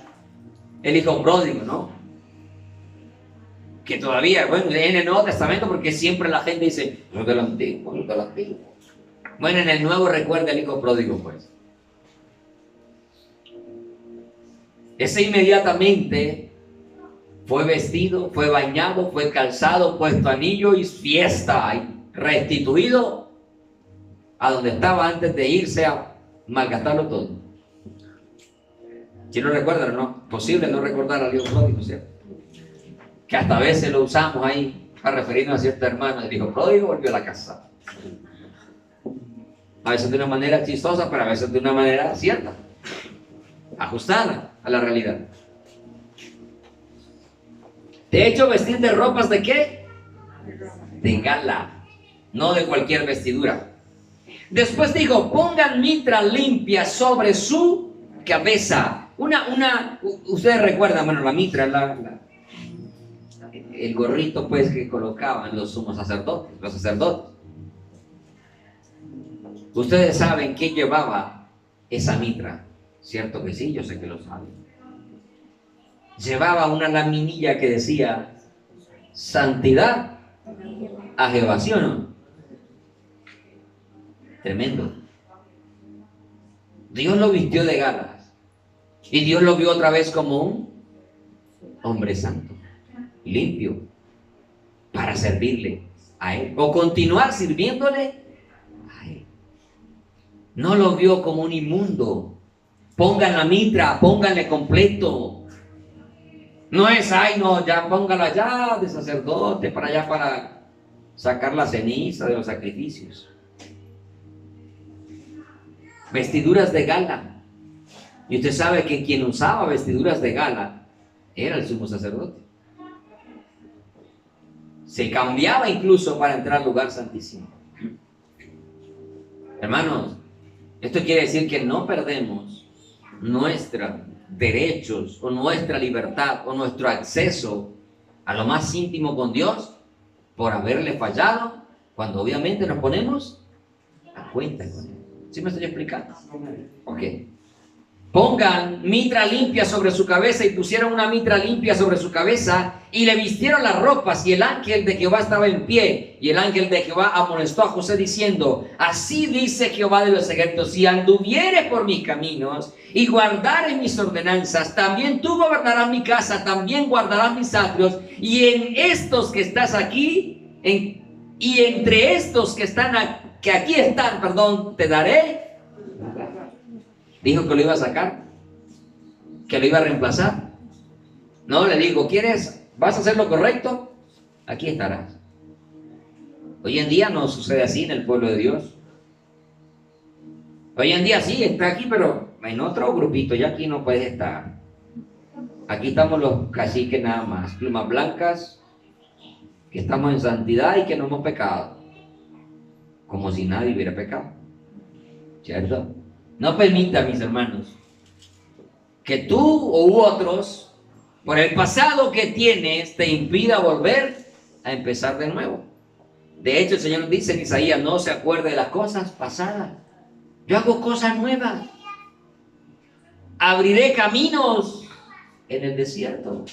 el hijo pródigo, ¿no? Que todavía, bueno, en el Nuevo Testamento, porque siempre la gente dice, lo de lo antiguo, lo de lo antiguo. Bueno, en el Nuevo recuerda el hijo pródigo, pues. Ese inmediatamente fue vestido, fue bañado, fue calzado, puesto anillo y fiesta, y restituido a donde estaba antes de irse a malgastarlo todo. Si no recuerdan, no, posible no recordar al hijo pródigo, ¿cierto? Que hasta a veces lo usamos ahí para referirnos a cierta hermana. El hijo pródigo volvió a la casa. A veces de una manera chistosa, pero a veces de una manera cierta, ajustada a la realidad. De hecho, vestir de ropas ¿de qué? De gala, no de cualquier vestidura. Después dijo, pongan mitra limpia sobre su cabeza. Ustedes recuerdan, bueno, la mitra, el gorrito pues que colocaban los sumos sacerdotes, los sacerdotes. Ustedes saben qué llevaba esa mitra, ¿cierto que sí? Yo sé que lo saben. Llevaba una laminilla que decía santidad a Jehová, ¿sí o no? Tremendo. Dios lo vistió de galas y Dios lo vio otra vez como un hombre santo, limpio, para servirle a Él o continuar sirviéndole a Él. No lo vio como un inmundo, Pongan la mitra, pónganle completo. No es, ay no, ya póngala allá de sacerdote para allá para sacar la ceniza de los sacrificios. Vestiduras de gala. Y usted sabe que quien usaba vestiduras de gala era el sumo sacerdote. Se cambiaba incluso para entrar al lugar santísimo. Hermanos, esto quiere decir que no perdemos nuestros derechos o nuestra libertad o nuestro acceso a lo más íntimo con Dios por haberle fallado, cuando obviamente nos ponemos a cuenta con Él. ¿Sí me estoy explicando? Ok. Pongan mitra limpia sobre su cabeza, y pusieron una mitra limpia sobre su cabeza y le vistieron las ropas, y el ángel de Jehová estaba en pie, y el ángel de Jehová amonestó a José diciendo: así dice Jehová de los ejércitos, si anduviere por mis caminos y guardare mis ordenanzas, también tú gobernarás mi casa, también guardarás mis atrios, y en estos que estás aquí, y entre estos que aquí están, te daré. Dijo que lo iba a sacar, que lo iba a reemplazar. No, le digo, ¿vas a hacer lo correcto? Aquí estarás. Hoy en día no sucede así en el pueblo de Dios. Hoy en día sí, está aquí, pero en otro grupito, ya aquí no puedes estar. Aquí estamos los caciques nada más, plumas blancas, que estamos en santidad y que no hemos pecado. Como si nadie hubiera pecado. ¿Cierto? No permita, mis hermanos, que tú u otros, por el pasado que tienes, te impida volver a empezar de nuevo. De hecho, el Señor dice en Isaías: no se acuerde de las cosas pasadas. Yo hago cosas nuevas. Abriré caminos en el desierto.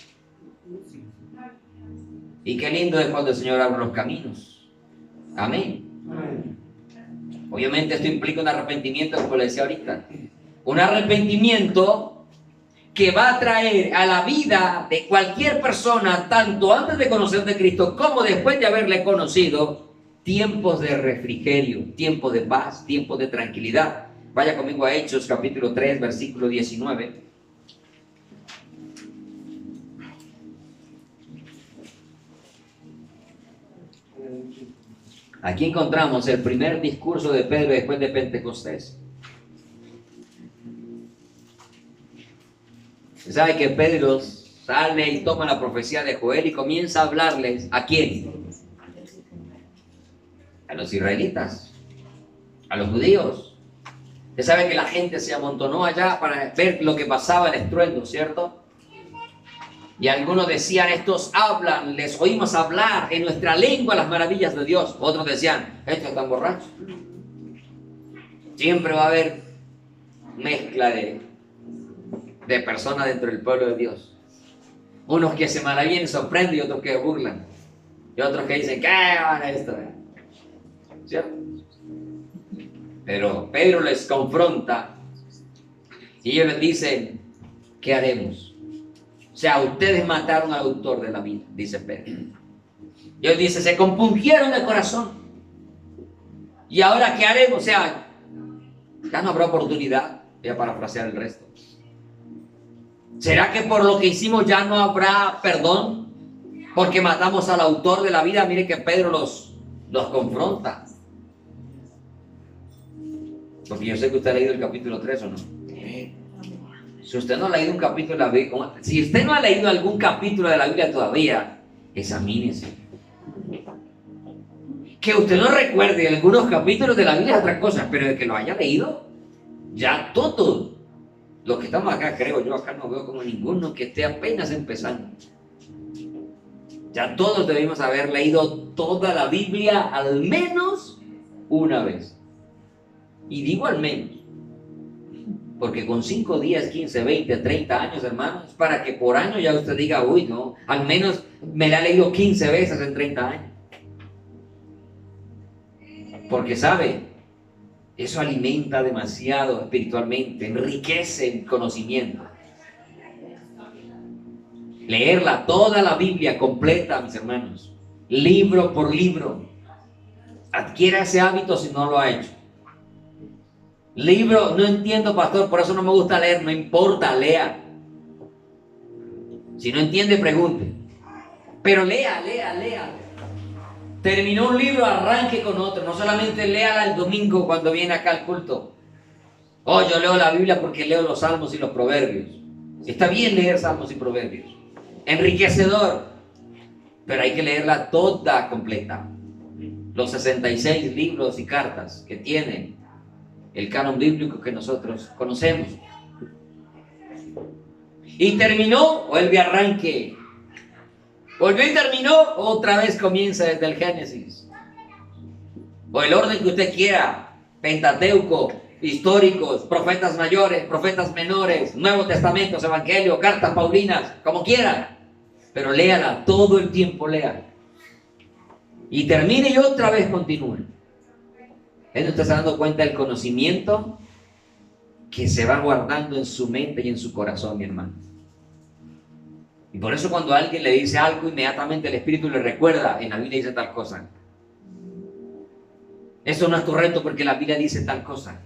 Y qué lindo es cuando el Señor abre los caminos. Amén. Obviamente esto implica un arrepentimiento, como le decía ahorita. Un arrepentimiento que va a traer a la vida de cualquier persona, tanto antes de conocer de Cristo como después de haberle conocido, tiempos de refrigerio, tiempos de paz, tiempos de tranquilidad. Vaya conmigo a Hechos capítulo 3, versículo 19. Aquí encontramos el primer discurso de Pedro después de Pentecostés. Se sabe que Pedro sale y toma la profecía de Joel y comienza a hablarles. ¿A quién? A los israelitas, a los judíos. Se sabe que la gente se amontonó allá para ver lo que pasaba, el estruendo, ¿cierto? Y algunos decían: estos hablan, les oímos hablar en nuestra lengua las maravillas de Dios. Otros decían: estos están borrachos. Siempre va a haber mezcla de personas dentro del pueblo de Dios. Unos que se maravillan y sorprenden, y otros que burlan. Y otros que dicen: ¿qué van a esto? ¿Cierto? Pero Pedro les confronta y ellos les dicen: ¿qué haremos? O sea, ustedes mataron al autor de la vida, dice Pedro. Y él dice: se compungieron de corazón. ¿Y ahora qué haremos? O sea, ya no habrá oportunidad. Voy a parafrasear el resto. ¿Será que por lo que hicimos ya no habrá perdón? Porque matamos al autor de la vida. Mire que Pedro los confronta. Porque yo sé que usted ha leído el capítulo 3 o no. Si usted no ha leído un capítulo de la Biblia, si usted no ha leído algún capítulo de la Biblia todavía, examínese. Que usted no recuerde algunos capítulos de la Biblia es otra cosa, pero de que lo haya leído, ya todos los que estamos acá, creo yo, acá no veo como ninguno que esté apenas empezando. Ya todos debemos haber leído toda la Biblia al menos una vez. Y digo al menos, porque con 5, 10, 15, 20, 30 años, hermanos, para que por año ya usted diga: uy, no, al menos me la he leído 15 veces en 30 años. Porque sabe, eso alimenta demasiado espiritualmente, enriquece el conocimiento. Leerla, toda la Biblia completa, mis hermanos, libro por libro. Adquiera ese hábito si no lo ha hecho. Libro, no entiendo, pastor, por eso no me gusta leer. No importa, lea. Si no entiende, pregunte. Pero lea. Terminó un libro, arranque con otro. No solamente léala el domingo cuando viene acá al culto. Oh, yo leo la Biblia porque leo los salmos y los proverbios. Está bien leer salmos y proverbios. Enriquecedor. Pero hay que leerla toda completa. Los 66 libros y cartas que tiene el canon bíblico que nosotros conocemos. Y terminó, vuelve a arranque. Volvió y terminó, otra vez comienza desde el Génesis. O el orden que usted quiera. Pentateuco, históricos, profetas mayores, profetas menores, Nuevo Testamento, Evangelio, cartas paulinas, como quiera. Pero léala, todo el tiempo léala. Y termine y otra vez continúe. Él no está dando cuenta del conocimiento que se va guardando en su mente y en su corazón, mi hermano. Y por eso cuando alguien le dice algo, inmediatamente el Espíritu le recuerda, en la Biblia dice tal cosa. Eso no es correcto porque la Biblia dice tal cosa.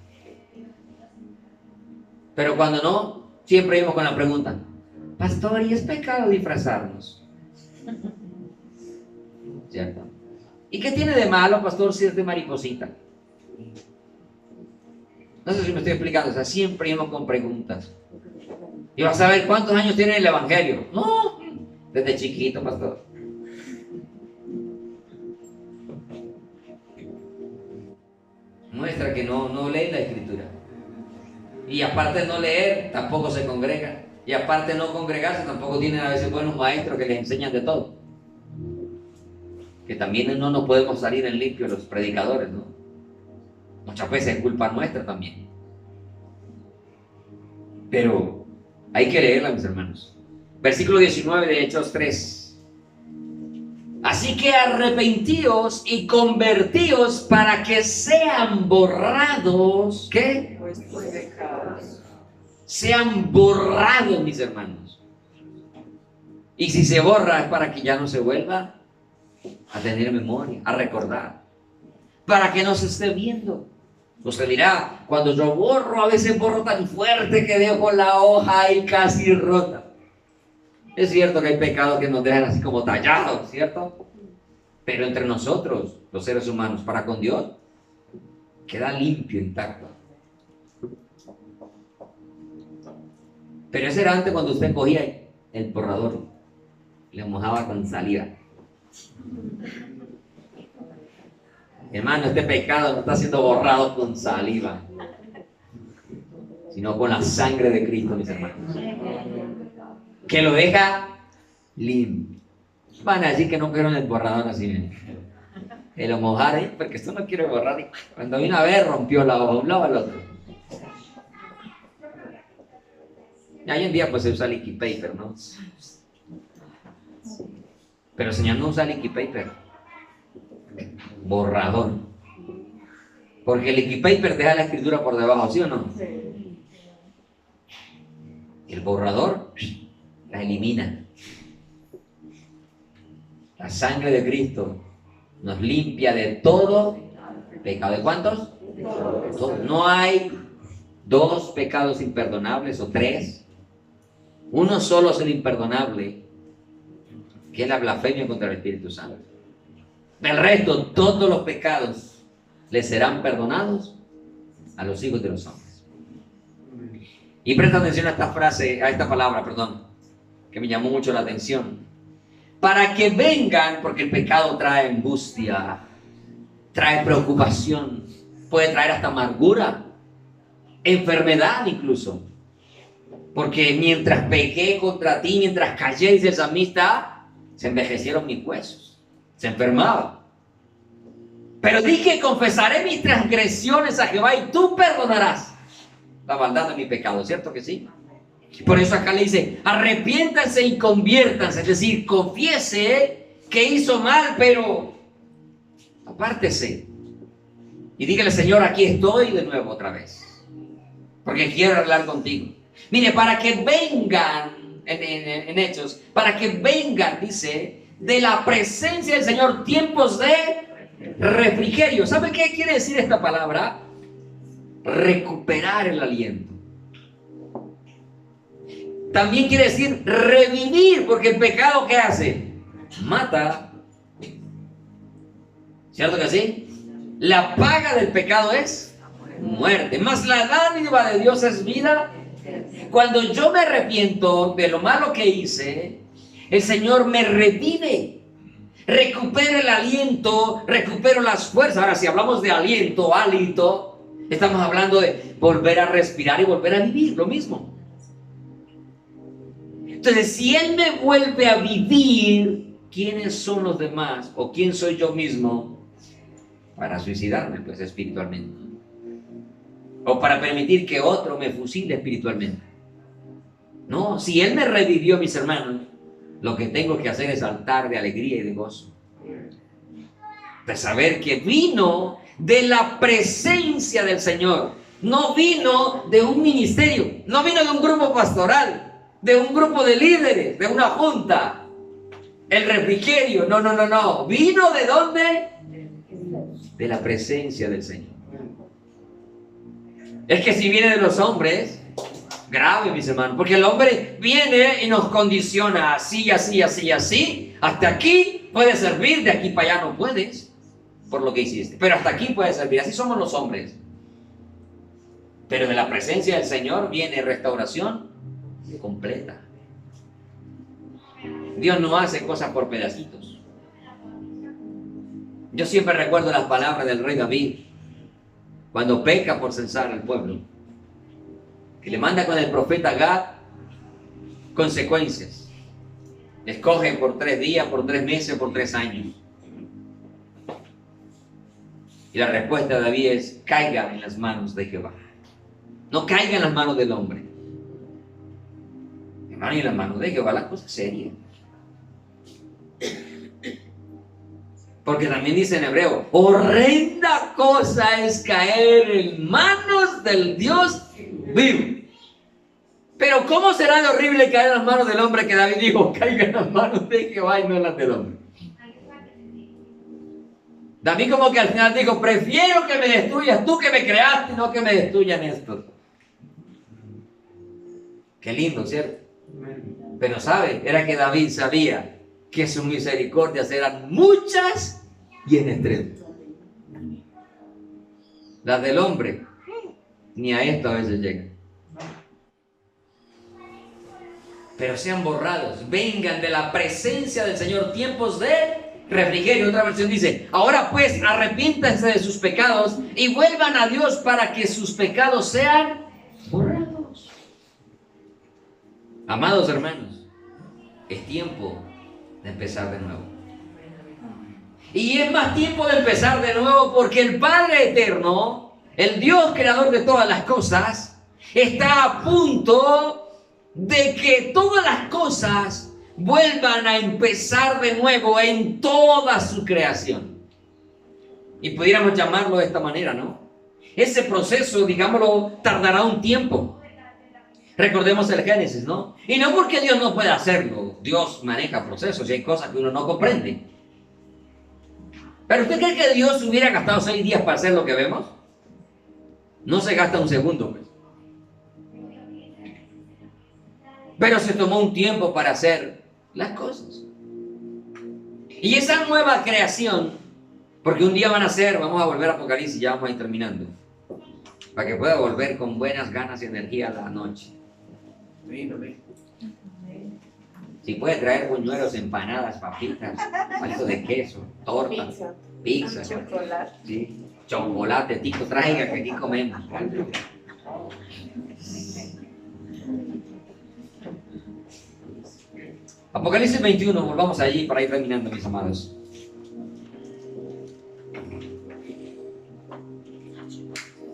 Pero cuando no, siempre íbamos con la pregunta, pastor, ¿y es pecado disfrazarnos? ¿Cierto? ¿Y qué tiene de malo, pastor, si es de mariposita? No sé si me estoy explicando, o sea, siempre íbamos con preguntas. ¿Y vas a ver cuántos años tiene el Evangelio? No, desde chiquito, pastor. Muestra que no lee la Escritura. Y aparte de no leer, tampoco se congrega. Y aparte de no congregarse, tampoco tienen a veces buenos maestros que les enseñan de todo. Que también no nos podemos salir en limpio los predicadores, ¿no? Muchas veces es culpa nuestra también. Pero hay que leerla, mis hermanos. Versículo 19 de Hechos 3. Así que arrepentíos y convertíos para que sean borrados. ¿Qué? Vuestros pecados. Sean borrados, mis hermanos. Y si se borra es para que ya no se vuelva a tener memoria, a recordar. Para que no se esté viendo. Usted dirá, cuando yo borro, a veces borro tan fuerte que dejo la hoja ahí casi rota. Es cierto que hay pecados que nos dejan así como tallados, ¿cierto? Pero entre nosotros, los seres humanos, para con Dios, queda limpio, intacto. Pero ese era antes cuando usted cogía el borrador, le mojaba con saliva. Hermano, este pecado no está siendo borrado con saliva, sino con la sangre de Cristo, mis hermanos, que lo deja limpio. Van a decir que no quieren el borrador así, que lo mojaron, porque esto no quiere borrar. Y cuando vino a ver, rompió la hoja, un lado al otro. Y hoy en día pues se usa liquid paper, ¿no? Pero el Señor no usa liquid paper, borrador. Porque el liquid paper deja la escritura por debajo, ¿sí o no? Sí. El borrador la elimina. La sangre de Cristo nos limpia de todo pecado. ¿De cuántos? Todos. No hay dos pecados imperdonables o tres. Uno solo es el imperdonable, que es la blasfemia contra el Espíritu Santo. Del resto, todos los pecados les serán perdonados a los hijos de los hombres. Y presta atención a esta frase, a esta palabra, que me llamó mucho la atención. Para que vengan, porque el pecado trae angustia, trae preocupación, puede traer hasta amargura, enfermedad incluso. Porque mientras pequé contra ti, mientras callé, dice el salmista, se envejecieron mis huesos, se enfermaba. Pero dije, confesaré mis transgresiones a Jehová y tú perdonarás la maldad de mi pecado, ¿cierto que sí? Por eso acá le dice, arrepiéntanse y conviértanse, es decir, confiese que hizo mal, pero apártese. Y dígale, Señor, aquí estoy de nuevo otra vez, porque quiero hablar contigo. Mire, para que vengan, en Hechos, para que vengan, dice, de la presencia del Señor, tiempos de refrigerio. ¿Sabe qué quiere decir esta palabra? recuperar el aliento. También quiere decir revivir, porque el pecado, ¿qué hace? Mata. ¿Cierto que sí? La paga del pecado es muerte, mas la dádiva de Dios es vida. Cuando yo me arrepiento de lo malo que hice, el Señor me revive. Recupero el aliento, recupero las fuerzas. Ahora, si hablamos de aliento, hálito, estamos hablando de volver a respirar y volver a vivir, lo mismo. Entonces, si Él me vuelve a vivir, ¿quiénes son los demás? ¿O quién soy yo mismo para suicidarme, pues, espiritualmente? O para permitir que otro me fusile espiritualmente. No, si Él me revivió, mis hermanos, lo que tengo que hacer es saltar de alegría y de gozo. De saber que vino de la presencia del Señor. No vino de un ministerio, no vino de un grupo pastoral, de un grupo de líderes, de una junta. El refrigerio, no. ¿Vino de dónde? De la presencia del Señor. Es que si viene de los hombres, grave, mis hermanos, porque el hombre viene y nos condiciona así, hasta aquí puedes servir, de aquí para allá no puedes, por lo que hiciste, pero hasta aquí puedes servir, así somos los hombres. Pero de la presencia del Señor viene restauración completa. Dios no hace cosas por pedacitos. Yo siempre recuerdo las palabras del rey David, cuando peca por censar al pueblo, que le manda con el profeta Gad consecuencias. Le escoge por 3 días, por 3 meses, por 3 años. Y la respuesta de David es: caiga en las manos de Jehová. No caiga en las manos del hombre. Hermano, y en las manos de Jehová la cosa es seria. Porque también dice en hebreo: horrenda cosa es caer en manos del Dios vivo. Pero ¿cómo será de horrible caer en las manos del hombre, que David dijo: caiga en las manos de Jehová y no en las del hombre? David como que al final dijo: prefiero que me destruyas tú, que me creaste, no que me destruyan estos. Qué lindo, ¿cierto? Pero ¿sabe? Era que David sabía que sus misericordias eran muchas y en extremo. Las del hombre ni a esto a veces llegan. Pero sean borrados, vengan de la presencia del Señor tiempos de refrigerio. Otra versión dice: ahora pues arrepiéntanse de sus pecados y vuelvan a Dios para que sus pecados sean borrados. Amados hermanos, es tiempo de empezar de nuevo. Y es más tiempo de empezar de nuevo porque el Padre Eterno, el Dios creador de todas las cosas, está a punto de que todas las cosas vuelvan a empezar de nuevo en toda su creación. Y pudiéramos llamarlo de esta manera, ¿no? Ese proceso, digámoslo, tardará un tiempo. Recordemos el Génesis, ¿no? Y no porque Dios no pueda hacerlo. Dios maneja procesos y hay cosas que uno no comprende. ¿Pero usted cree que Dios hubiera gastado 6 días para hacer lo que vemos? No se gasta un segundo, pues. Pero se tomó un tiempo para hacer las cosas. Y esa nueva creación, porque un día van a ser, vamos a volver a Apocalipsis, ya vamos a ir terminando, para que pueda volver con buenas ganas y energía a la noche. Si puede traer buñuelos, empanadas, papitas, palitos de queso, torta, pizza, chocolate, sí, chocolate, tico, traiga que aquí comemos. Apocalipsis 21, volvamos allí para ir terminando, mis amados.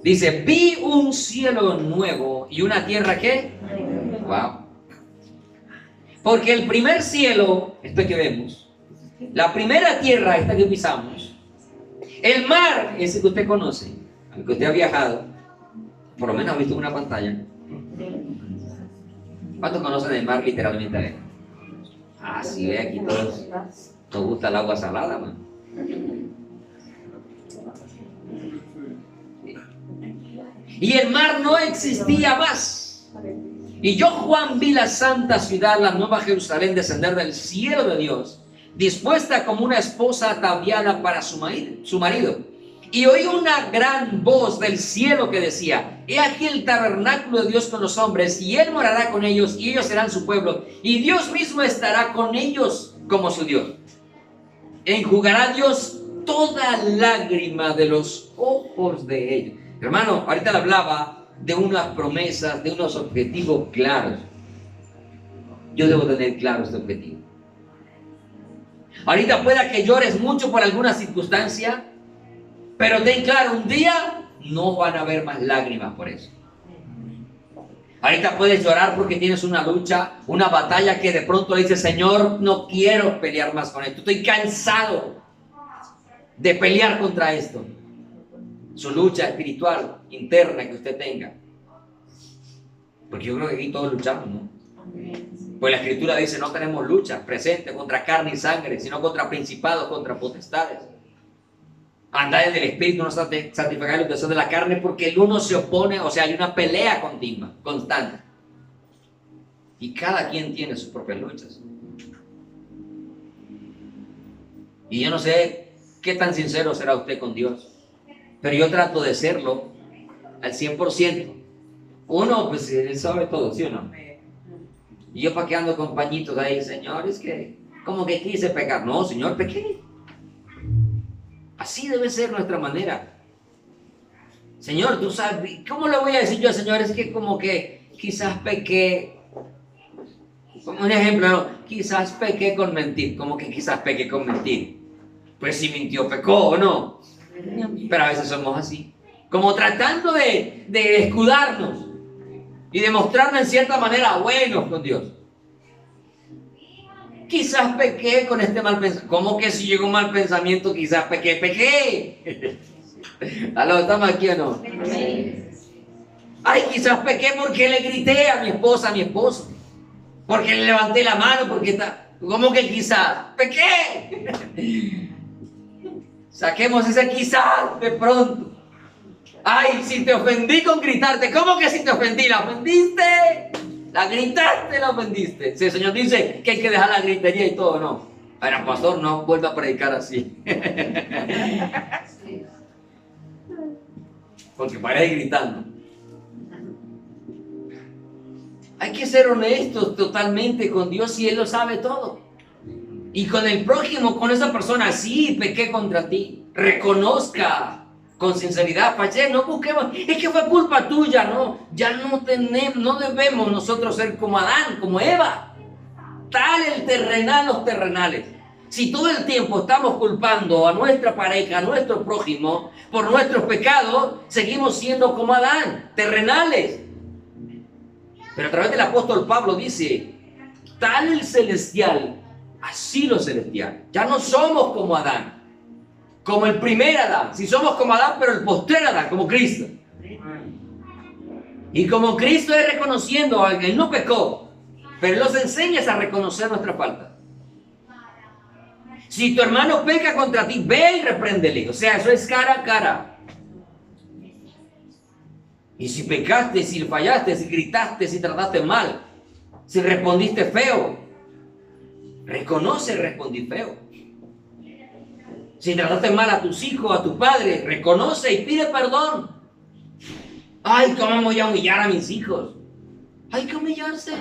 Dice: vi un cielo nuevo y una tierra que... Wow. Porque el primer cielo, este que vemos, la primera tierra, esta que pisamos, el mar, ese que usted conoce, al que usted ha viajado, por lo menos ha visto en una pantalla. ¿Cuántos conocen el mar literalmente? Ah, sí, ve, aquí todos nos gusta el agua salada, man. y el mar no existía más. Y yo, Juan, vi la santa ciudad, la nueva Jerusalén, descender del cielo de Dios, dispuesta como una esposa ataviada para su marido. Y oí una gran voz del cielo que decía: he aquí el tabernáculo de Dios con los hombres, y Él morará con ellos, y ellos serán su pueblo, y Dios mismo estará con ellos como su Dios. Enjugará Dios toda lágrima de los ojos de ellos. Hermano, ahorita le hablaba de unas promesas, de unos objetivos claros. Yo debo tener claro este objetivo. Ahorita pueda que llores mucho por alguna circunstancia, pero ten claro, un día no van a haber más lágrimas por eso. Ahorita puedes llorar porque tienes una lucha, una batalla que de pronto le dices: Señor, no quiero pelear más con esto, estoy cansado de pelear contra esto. Su lucha espiritual interna que usted tenga. Porque yo creo que aquí todos luchamos, ¿no? Pues la Escritura dice: no tenemos lucha presente contra carne y sangre, sino contra principados, contra potestades. Andad en el Espíritu, no satisfagáis los deseos de la carne, porque el uno se opone, o sea, hay una pelea continua, constante. Y cada quien tiene sus propias luchas. Y yo no sé qué tan sincero será usted con Dios, pero yo trato de serlo al 100%. Uno, pues, Él sabe todo, ¿sí o no? Y yo, ¿para qué ando con pañitos ahí? Señor, es que como que quise pecar. No, Señor, pequé. Así debe ser nuestra manera. Señor, tú sabes, ¿cómo le voy a decir yo al Señor? Es que como que quizás pequé. Como un ejemplo, ¿no? Quizás pequé con mentir. ¿Cómo que quizás pequé con mentir? Pues si mintió, pecó o no. Pero a veces somos así. Como tratando de escudarnos y demostrarnos en cierta manera buenos con Dios. Quizás pequé con este mal pensamiento. ¿Cómo que si llegó un mal pensamiento? Quizás pequé. ¿Aló, estamos aquí o no? Ay, quizás pequé porque le grité a mi esposa, a mi esposo. Porque le levanté la mano, porque está... ¿Cómo que quizás? ¡Pequé! Saquemos ese quizás de pronto. Ay, si te ofendí con gritarte. ¿Cómo que si te ofendí? ¿La ofendiste? La gritaste, la ofendiste. Si el Señor dice que hay que dejar la gritería y todo, no. Ahora, pastor, no vuelva a predicar así. Porque parece gritando. Hay que ser honestos totalmente con Dios y Él lo sabe todo. Y con el prójimo, con esa persona, sí, pequé contra ti. Reconozca con sinceridad, Pache, no busquemos, es que fue culpa tuya, no. Ya no debemos nosotros ser como Adán, como Eva. Tal el terrenal, los terrenales. Si todo el tiempo estamos culpando a nuestra pareja, a nuestro prójimo, por nuestros pecados, seguimos siendo como Adán, terrenales. Pero a través del apóstol Pablo dice: tal el celestial, así lo celestial. Ya no somos como Adán, como el primer Adán. Si somos como Adán, pero el postrer Adán, como Cristo. Y como Cristo es reconociendo, Él no pecó, pero Él nos enseña a reconocer nuestra falta. Si tu hermano peca contra ti, ve y repréndele. O sea, eso es cara a cara. Y si pecaste, si fallaste, si gritaste, si trataste mal, si respondiste feo, reconoce, respondí feo. Si trataste mal a tus hijos, a tu padre, reconoce y pide perdón. Ay, ¿cómo voy a humillar a mis hijos? Hay que humillarse.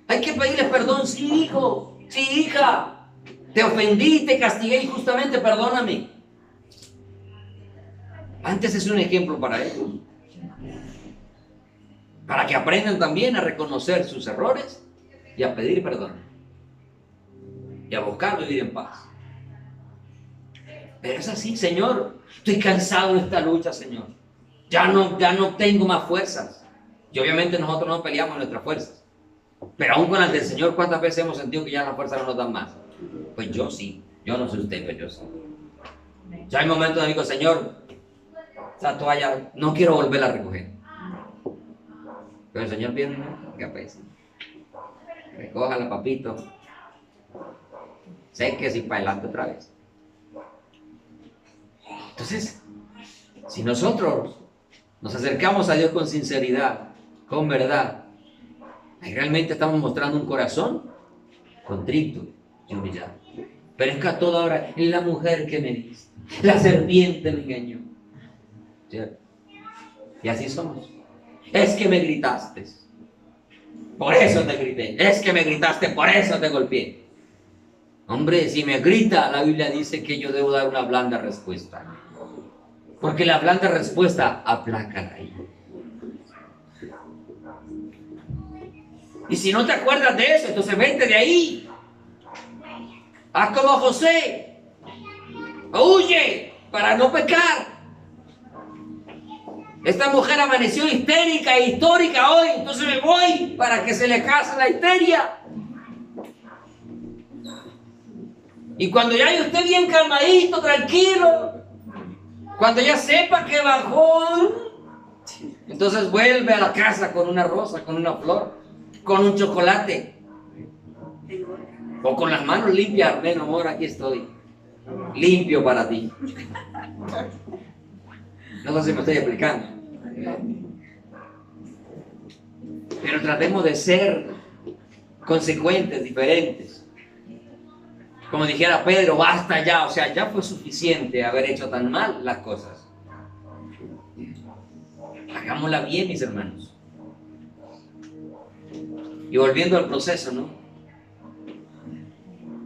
Hay que pedirles perdón. Sí, hijo. Sí, hija. Te ofendí, te castigué injustamente, perdóname. Antes es un ejemplo para ellos. Para que aprendan también a reconocer sus errores y a pedir perdón. Y a buscar vivir en paz. Pero es así, Señor. Estoy cansado de esta lucha, Señor. Ya no tengo más fuerzas. Y obviamente nosotros no peleamos nuestras fuerzas. Pero aún con las del Señor, ¿cuántas veces hemos sentido que ya las fuerzas no nos dan más? Pues yo sí. Yo no sé usted, pero yo sí. Ya hay momentos donde digo: Señor, esa toalla no quiero volverla a recoger. Pero el Señor viene, ¿no? ¿Qué pesa? Recójala, papito. Sé que si para adelante otra vez. Entonces, si nosotros nos acercamos a Dios con sinceridad, con verdad, y realmente estamos mostrando un corazón contrito y humillado. Pero es que a toda hora, es la mujer que me diste, la serpiente me engañó. ¿Cierto? Y así somos. Es que me gritaste, por eso te grité. Es que me gritaste, por eso te golpeé. Hombre, si me grita, la Biblia dice que yo debo dar una blanda respuesta. Porque la blanda respuesta aplaca la ira. Y si no te acuerdas de eso, entonces vete de ahí. Haz como José. Huye para no pecar. Esta mujer amaneció histérica e histórica hoy, entonces me voy para que se le case la histeria. Y cuando ya esté bien calmadito, tranquilo, cuando ya sepa que bajó, entonces vuelve a la casa con una rosa, con una flor, con un chocolate, o con las manos limpias. Ven, amor, aquí estoy, limpio para ti. No sé si me estoy explicando. Pero tratemos de ser consecuentes, diferentes. Como dijera Pedro, basta ya, o sea, ya fue suficiente haber hecho tan mal las cosas. Hagámosla bien, mis hermanos. Y volviendo al proceso, ¿no?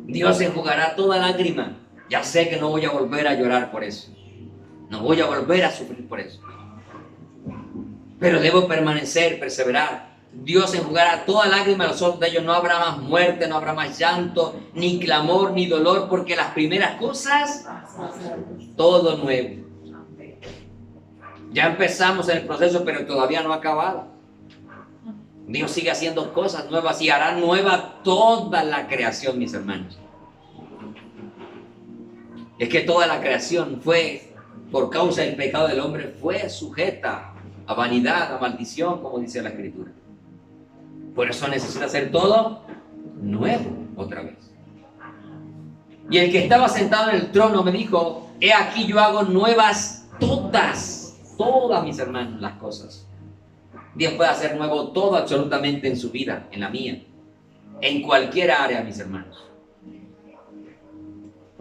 Dios enjugará toda lágrima. Ya sé que no voy a volver a llorar por eso. No voy a volver a sufrir por eso. Pero debo permanecer, perseverar. Dios enjugará toda lágrima a los ojos de ellos. No habrá más muerte, no habrá más llanto, ni clamor, ni dolor, porque las primeras cosas, todo nuevo. Ya empezamos el proceso, pero todavía no ha acabado. Dios sigue haciendo cosas nuevas y hará nueva toda la creación, mis hermanos. Es que toda la creación fue, por causa del pecado del hombre, fue sujeta a vanidad, a maldición, como dice la Escritura. Por eso necesita hacer todo nuevo otra vez. Y el que estaba sentado en el trono me dijo: he aquí yo hago nuevas todas, mis hermanos, las cosas. Dios puede hacer nuevo todo absolutamente en su vida, en la mía, en cualquier área, mis hermanos.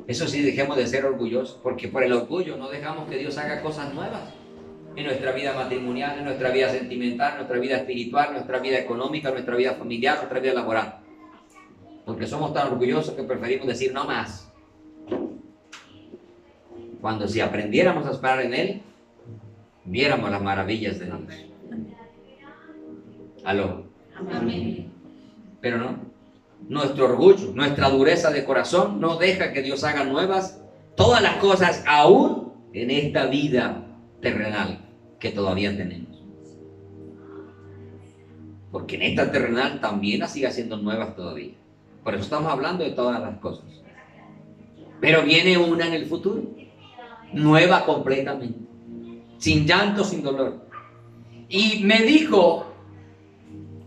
Eso sí, dejemos de ser orgullosos, porque por el orgullo no dejamos que Dios haga cosas nuevas en nuestra vida matrimonial, en nuestra vida sentimental, en nuestra vida espiritual, en nuestra vida económica, en nuestra vida familiar, en nuestra vida laboral. Porque somos tan orgullosos que preferimos decir no más. Cuando si aprendiéramos a esperar en Él, viéramos las maravillas de Dios. ¿Aló? Amén. Pero no. Nuestro orgullo, nuestra dureza de corazón no deja que Dios haga nuevas todas las cosas aún en esta vida terrenal que todavía tenemos. Porque en esta terrenal también las sigue haciendo nuevas todavía. Por eso estamos hablando de todas las cosas. Pero viene una en el futuro, nueva completamente, sin llanto, sin dolor. Y me dijo: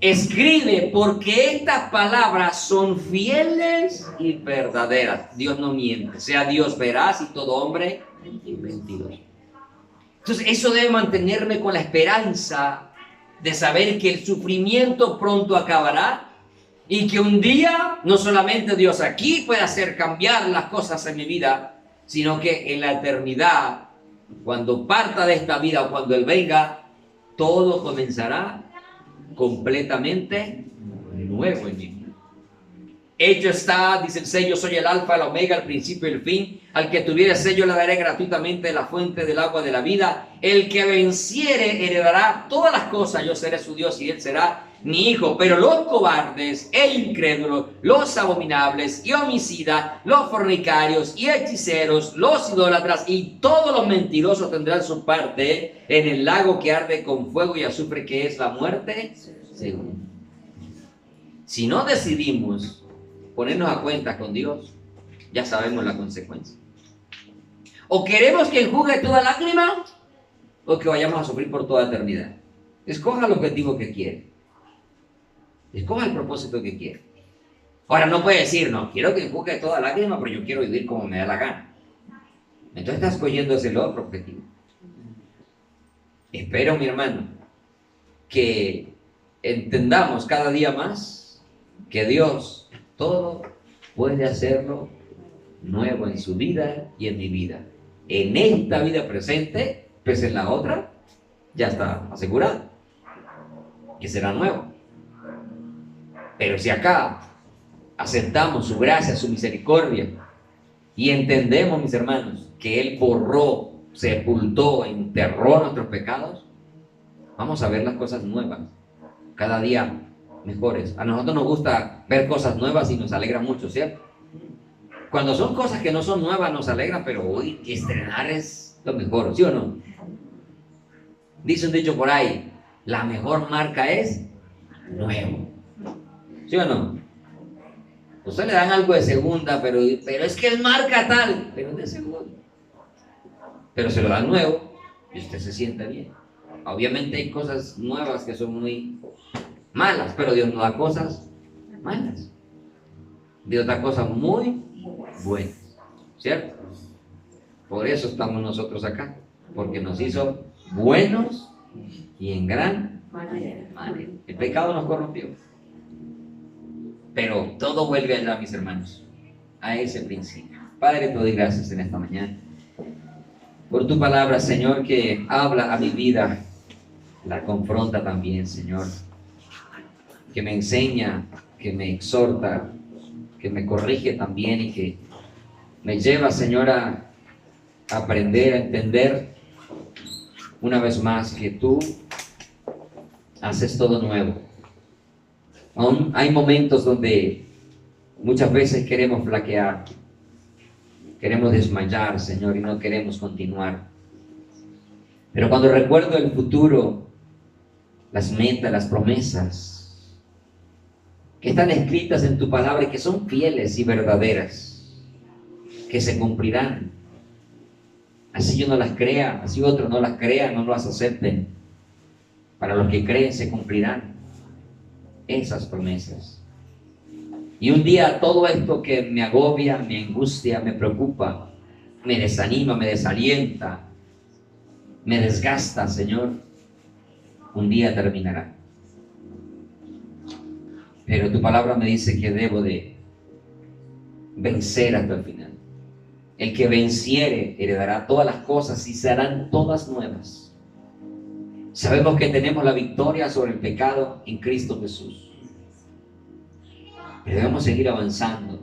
escribe, porque estas palabras son fieles y verdaderas. Dios no miente, sea Dios veraz y todo hombre mentiroso. Entonces eso debe mantenerme con la esperanza de saber que el sufrimiento pronto acabará y que un día no solamente Dios aquí puede hacer cambiar las cosas en mi vida, sino que en la eternidad, cuando parta de esta vida o cuando Él venga, todo comenzará completamente nuevo en mí. Hecho está, dice el sello, soy el alfa, el omega, el principio y el fin. Al que tuviere sello le daré gratuitamente la fuente del agua de la vida. El que venciere heredará todas las cosas. Yo seré su Dios y él será mi hijo. Pero los cobardes e incrédulos, los abominables y homicidas, los fornicarios y hechiceros, los idólatras y todos los mentirosos tendrán su parte en el lago que arde con fuego y azufre, que es la muerte segunda. Si no decidimos ponernos a cuenta con Dios, ya sabemos la consecuencia. O queremos que enjugue toda lágrima, o que vayamos a sufrir por toda eternidad. Escoja el objetivo que quiere. Escoja el propósito que quiere. Ahora no puede decir, no, quiero que enjugue toda lágrima, pero yo quiero vivir como me da la gana. Entonces estás escogiendo ese otro objetivo. Espero, mi hermano, que entendamos cada día más que Dios todo puede hacerlo nuevo en su vida y en mi vida. En esta vida presente, pues en la otra, ya está asegurado que será nuevo. Pero si acá aceptamos su gracia, su misericordia y entendemos, mis hermanos, que Él borró, sepultó, enterró nuestros pecados, vamos a ver las cosas nuevas, cada día mejores. A nosotros nos gusta ver cosas nuevas y nos alegra mucho, ¿cierto? Cuando son cosas que no son nuevas nos alegra, pero hoy estrenar es lo mejor, ¿sí o no? Dice un dicho por ahí, la mejor marca es nuevo, ¿sí o no? Usted le dan algo de segunda, pero es que es marca tal, pero es de segunda. Pero se lo dan nuevo y usted se siente bien. Obviamente hay cosas nuevas que son muy malas, pero Dios no da cosas malas. Dios da cosas muy buenas, ¿cierto? Por eso estamos nosotros acá, porque nos hizo buenos y en gran manera. El pecado nos corrompió. Pero todo vuelve allá, mis hermanos, a ese principio. Padre, te doy gracias en esta mañana por tu palabra, Señor, que habla a mi vida, la confronta también, Señor, que me enseña, que me exhorta, que me corrige también y que me lleva, Señor, a aprender, a entender una vez más que tú haces todo nuevo. Aún hay momentos donde muchas veces queremos flaquear, queremos desmayar, Señor, y no queremos continuar. Pero cuando recuerdo el futuro, las metas, las promesas que están escritas en tu palabra y que son fieles y verdaderas, que se cumplirán, así yo no las crea, así otros no las crean, no las acepten, para los que creen se cumplirán esas promesas. Y un día todo esto que me agobia, me angustia, me preocupa, me desanima, me desalienta, me desgasta, Señor, un día terminará. Pero tu palabra me dice que debo de vencer hasta el final. El que venciere heredará todas las cosas y se harán todas nuevas. Sabemos que tenemos la victoria sobre el pecado en Cristo Jesús. Pero debemos seguir avanzando.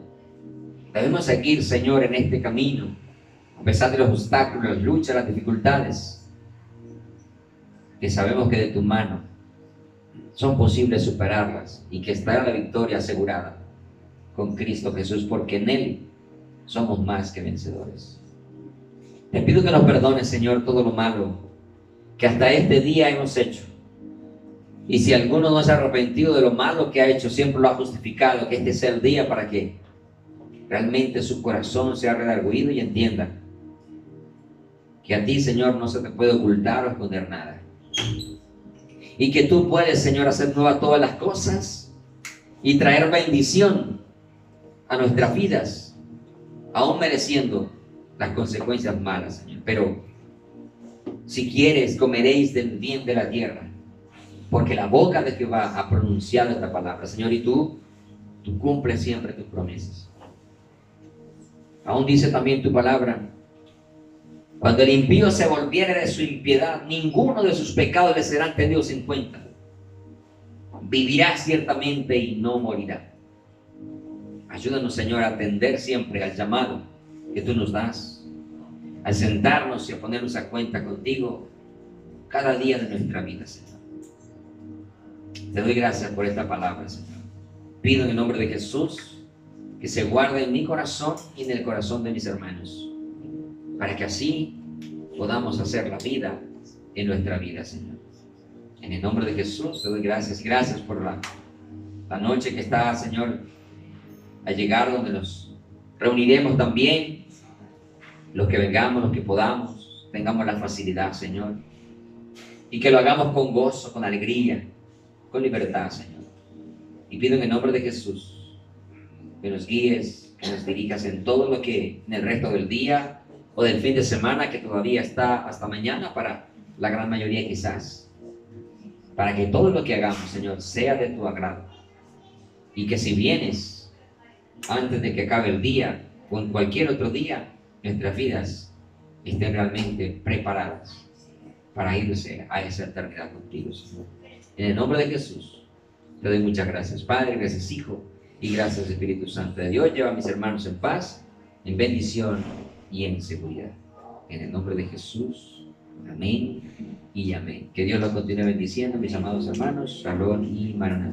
Debemos seguir, Señor, en este camino, a pesar de los obstáculos, las luchas, las dificultades, que sabemos que de tu mano son posibles superarlas y que estará la victoria asegurada con Cristo Jesús, porque en Él somos más que vencedores. Te pido que nos perdones, Señor, todo lo malo que hasta este día hemos hecho. Y si alguno no se ha arrepentido de lo malo que ha hecho, siempre lo ha justificado, que este sea el día para que realmente su corazón sea redarguido y entienda que a ti, Señor, no se te puede ocultar o esconder nada. Y que tú puedes, Señor, hacer nuevas todas las cosas y traer bendición a nuestras vidas, aún mereciendo las consecuencias malas, Señor. Pero si quieres, comeréis del bien de la tierra, porque la boca de Jehová ha pronunciado esta palabra, Señor, y tú cumples siempre tus promesas. Aún dice también tu palabra, cuando el impío se volviere de su impiedad, ninguno de sus pecados le serán tenidos en cuenta. Vivirá ciertamente y no morirá. Ayúdanos, Señor, a atender siempre al llamado que tú nos das, al sentarnos y a ponernos a cuenta contigo cada día de nuestra vida, Señor. Te doy gracias por esta palabra, Señor. Pido en el nombre de Jesús que se guarde en mi corazón y en el corazón de mis hermanos, para que así podamos hacer la vida en nuestra vida, Señor. En el nombre de Jesús te doy gracias. Gracias por la noche que está, Señor, a llegar, donde nos reuniremos también, los que vengamos, los que podamos, tengamos la facilidad, Señor, y que lo hagamos con gozo, con alegría, con libertad, Señor. Y pido en el nombre de Jesús que nos guíes, que nos dirijas en todo lo que en el resto del día o del fin de semana, que todavía está hasta mañana, para la gran mayoría quizás, para que todo lo que hagamos, Señor, sea de tu agrado. Y que si vienes antes de que acabe el día o en cualquier otro día, nuestras vidas estén realmente preparadas para irse a esa eternidad contigo, Señor. En el nombre de Jesús, te doy muchas gracias, Padre, gracias, Hijo, y gracias, Espíritu Santo de Dios. Lleva a mis hermanos en paz, en bendición y en seguridad. En el nombre de Jesús, amén y amén. Que Dios los continúe bendiciendo, mis amados hermanos, Shalom y Maranatá.